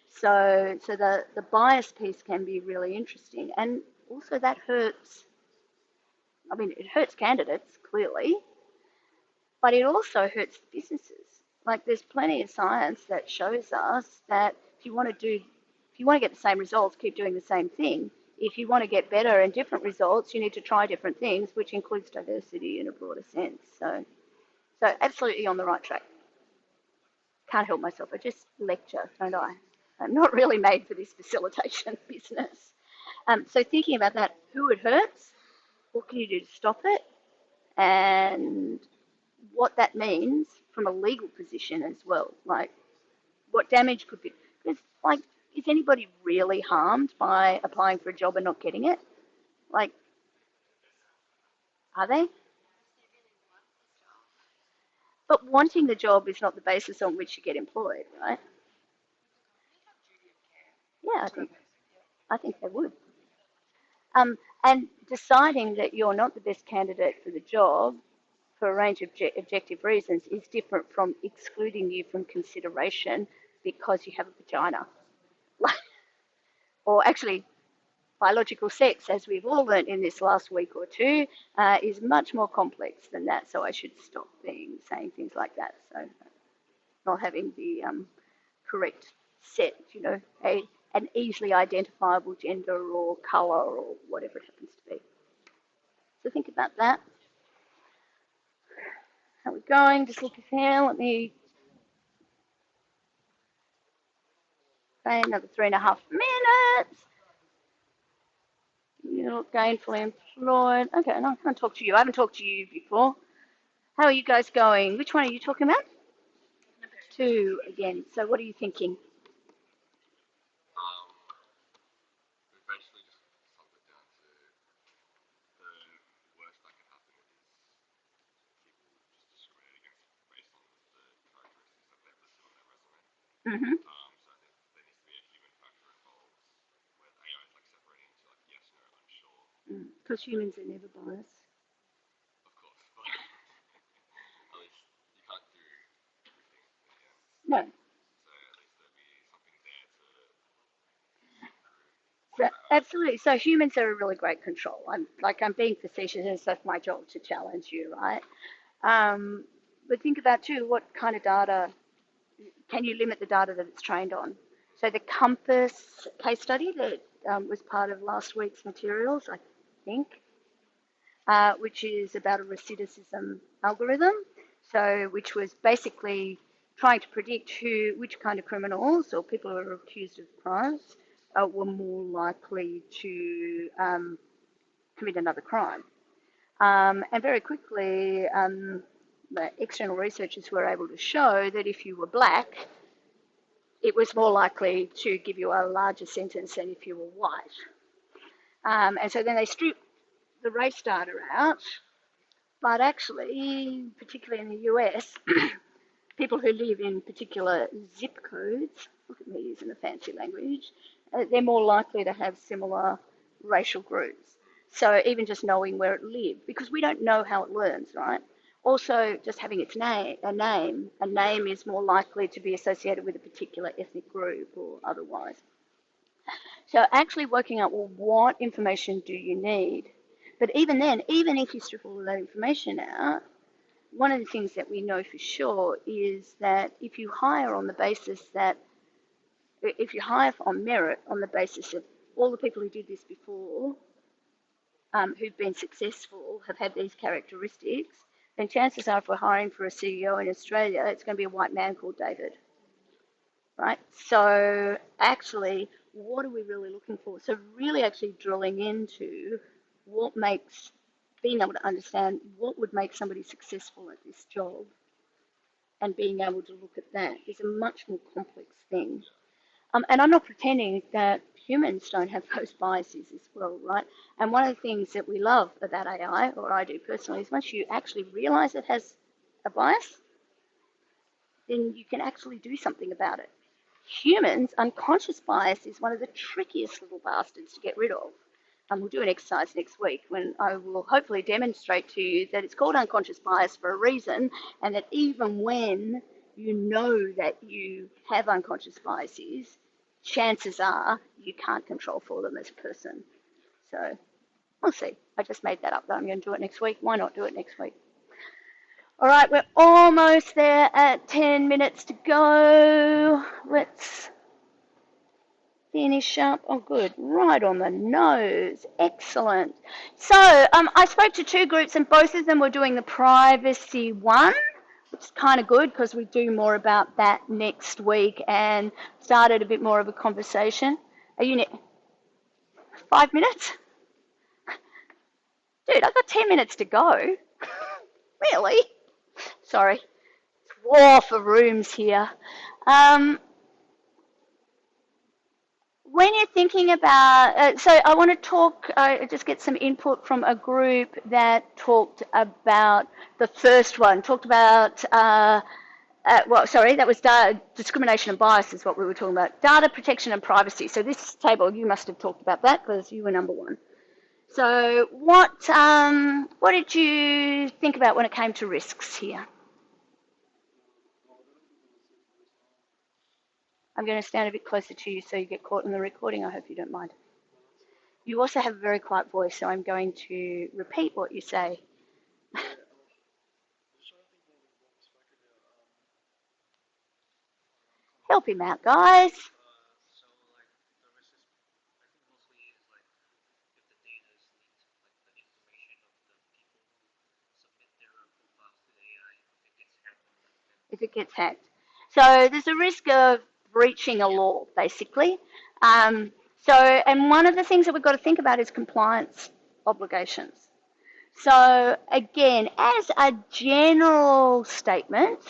So the bias piece can be really interesting, and also that hurts. I mean, it hurts candidates clearly, but it also hurts the businesses. Like there's plenty of science that shows us that if you want to get the same results, keep doing the same thing. If you want to get better and different results, you need to try different things, which includes diversity in a broader sense. So absolutely on the right track. Can't help myself. I just lecture, don't I? I'm not really made for this facilitation business. So thinking about that, who it hurts, what can you do to stop it, and what that means from a legal position as well. Like what damage could be. Because like, is anybody really harmed by applying for a job and not getting it? Like, are they? But wanting the job is not the basis on which you get employed, right? Yeah, I think they would. And deciding that you're not the best candidate for the job for a range of objective reasons is different from excluding you from consideration because you have a vagina. Or actually, biological sex, as we've all learnt in this last week or two, is much more complex than that. So I should stop saying things like that. So not having the correct set, an easily identifiable gender or colour or whatever it happens to be. So think about that. How we're going? Just look here. Let me say another 3.5 minutes. You're gainfully employed. Okay, and I can't talk to you. I haven't talked to you before. How are you guys going? Which one are you talking about? Two again. So what are you thinking? Um, we basically just summed it down to the worst that can happen is people just discriminate against based on the characteristics that they've listed on their resume. Mm-hmm. So I think there needs to be a human factor involved where AI is like separating into like yes, no, unsure. Because humans are never biased. Of course, but at least you can't do everything in the end. No. So at least there'll be something there to improve So, that. absolutely. So humans are a really great control. I'm being facetious, and that's my job to challenge you, right? But think about too, what kind of data can you limit the data that it's trained on? So the Compass case study that was part of last week's materials, I think, which is about a recidivism algorithm. So which was basically trying to predict which kind of criminals or people who are accused of crimes were more likely to commit another crime. And very quickly, the external researchers were able to show that if you were black, it was more likely to give you a larger sentence than if you were white. And so then they stripped the race data out, but actually, particularly in the US, people who live in particular zip codes, look at me using the fancy language, they're more likely to have similar racial groups. So even just knowing where it lived, because we don't know how it learns, right? Also, just having its a name is more likely to be associated with a particular ethnic group or otherwise. So actually working out, well, what information do you need? But even then, even if you strip all of that information out, one of the things that we know for sure is that if you hire on the basis that, if you hire on merit on the basis of all the people who did this before, who've been successful, have had these characteristics, then chances are if we're hiring for a CEO in Australia, it's going to be a white man called David, right? So actually, what are we really looking for? So really actually drilling into what makes, being able to understand what would make somebody successful at this job and being able to look at that is a much more complex thing. And I'm not pretending that humans don't have those biases as well, right? And one of the things that we love about AI, or I do personally, is once you actually realize it has a bias, then you can actually do something about it. Humans, unconscious bias is one of the trickiest little bastards to get rid of. We'll do an exercise next week when I will hopefully demonstrate to you that it's called unconscious bias for a reason, and that even when you know that you have unconscious biases, chances are you can't control for them as a person. So we'll see. I just made that up, though. I'm going to do it next week. Why not do it next week? All right, we're almost there at 10 minutes to go. Let's finish up. Oh, good. Right on the nose. Excellent. So I spoke to two groups, and both of them were doing the privacy one, which is kind of good because we do more about that next week and started a bit more of a conversation. Are you 5 minutes? Dude, I've got 10 minutes to go. Really? Sorry. It's war for rooms here. When you're thinking about, so I want to talk, just get some input from a group that talked about the first one, talked about, that was discrimination and bias is what we were talking about. Data protection and privacy. So this table, you must have talked about that because you were number one. So what did you think about when it came to risks here? I'm going to stand a bit closer to you so you get caught in the recording. I hope you don't mind. You also have a very quiet voice, so I'm going to repeat what you say. Help him out, guys. If it gets hacked. So there's a risk of breaching a law, basically. And one of the things that we've got to think about is compliance obligations. So again, as a general statement,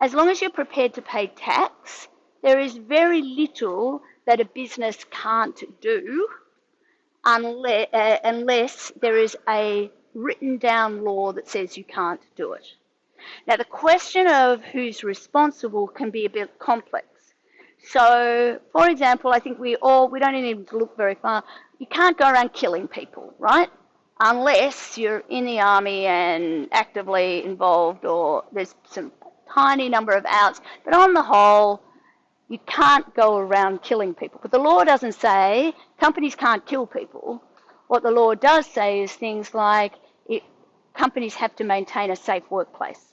as long as you're prepared to pay tax, there is very little that a business can't do unless there is a written down law that says you can't do it. Now, the question of who's responsible can be a bit complex. So, for example, I think we don't even look very far. You can't go around killing people, right? Unless you're in the army and actively involved, or there's some tiny number of outs. But on the whole, you can't go around killing people. But the law doesn't say companies can't kill people. What the law does say is things like companies have to maintain a safe workplace.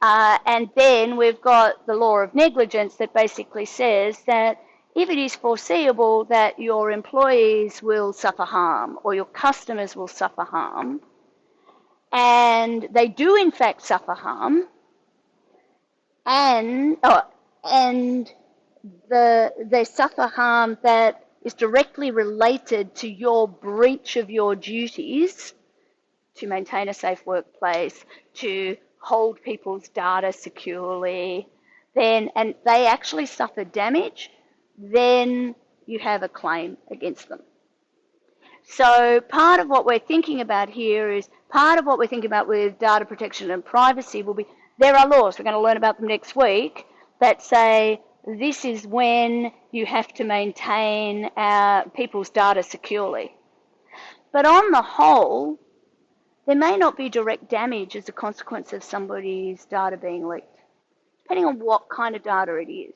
And then we've got the law of negligence that basically says that if it is foreseeable that your employees will suffer harm or your customers will suffer harm, and they do in fact suffer harm, and they suffer harm that is directly related to your breach of your duties to maintain a safe workplace, to hold people's data securely, and they actually suffer damage, then you have a claim against them. So part of what we're thinking about here is, part of what we're thinking about with data protection and privacy will be, there are laws, we're going to learn about them next week, that say this is when you have to maintain people's data securely. But on the whole, there may not be direct damage as a consequence of somebody's data being leaked, depending on what kind of data it is.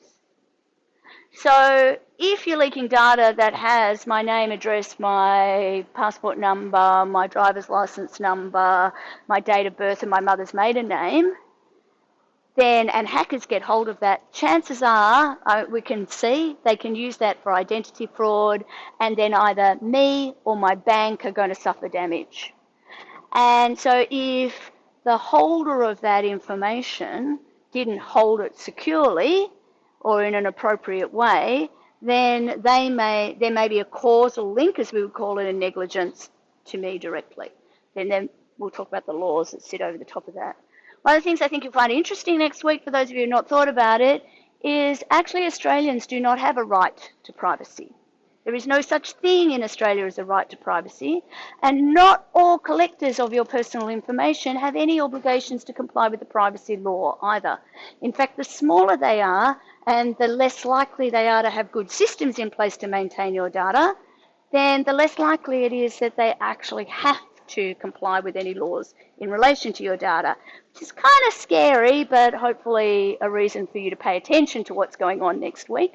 So if you're leaking data that has my name, address, my passport number, my driver's license number, my date of birth, and my mother's maiden name, then, and hackers get hold of that, chances are, we can see, they can use that for identity fraud, and then either me or my bank are going to suffer damage. And so if the holder of that information didn't hold it securely or in an appropriate way, then there may be a causal link, as we would call it, in negligence to me directly. Then we'll talk about the laws that sit over the top of that. One of the things I think you'll find interesting next week, for those of you who have not thought about it, is actually Australians do not have a right to privacy. There is no such thing in Australia as a right to privacy, and not all collectors of your personal information have any obligations to comply with the privacy law either. In fact, the smaller they are and the less likely they are to have good systems in place to maintain your data, then the less likely it is that they actually have to comply with any laws in relation to your data, which is kind of scary, but hopefully a reason for you to pay attention to what's going on next week.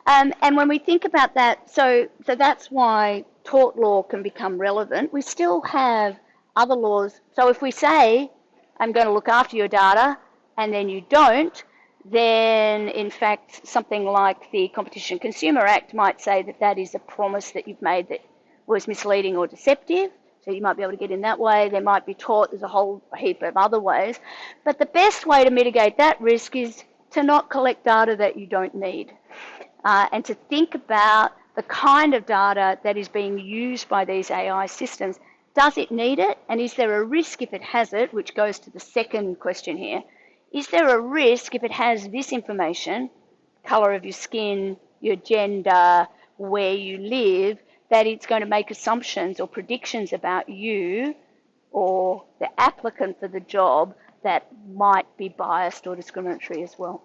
And when we think about that, so that's why tort law can become relevant. We still have other laws. So if we say, I'm going to look after your data, and then you don't, then in fact something like the Competition and Consumer Act might say that that is a promise that you've made that was misleading or deceptive. So you might be able to get in that way. There might be tort. There's a whole heap of other ways. But the best way to mitigate that risk is to not collect data that you don't need. And to think about the kind of data that is being used by these AI systems. Does it need it? And is there a risk if it has it, which goes to the second question here. Is there a risk if it has this information, colour of your skin, your gender, where you live, that it's going to make assumptions or predictions about you or the applicant for the job that might be biased or discriminatory as well?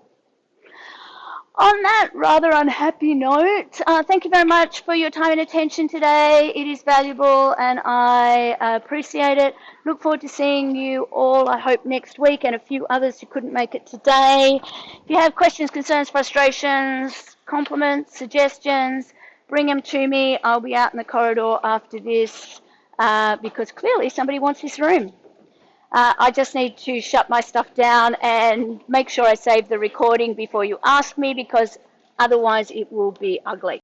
On that rather unhappy note, thank you very much for your time and attention today. It is valuable and I appreciate it. Look forward to seeing you all, I hope, next week, and a few others who couldn't make it today. If you have questions, concerns, frustrations, compliments, suggestions, bring them to me. I'll be out in the corridor after this because clearly somebody wants this room. I just need to shut my stuff down and make sure I save the recording before you ask me, because otherwise it will be ugly.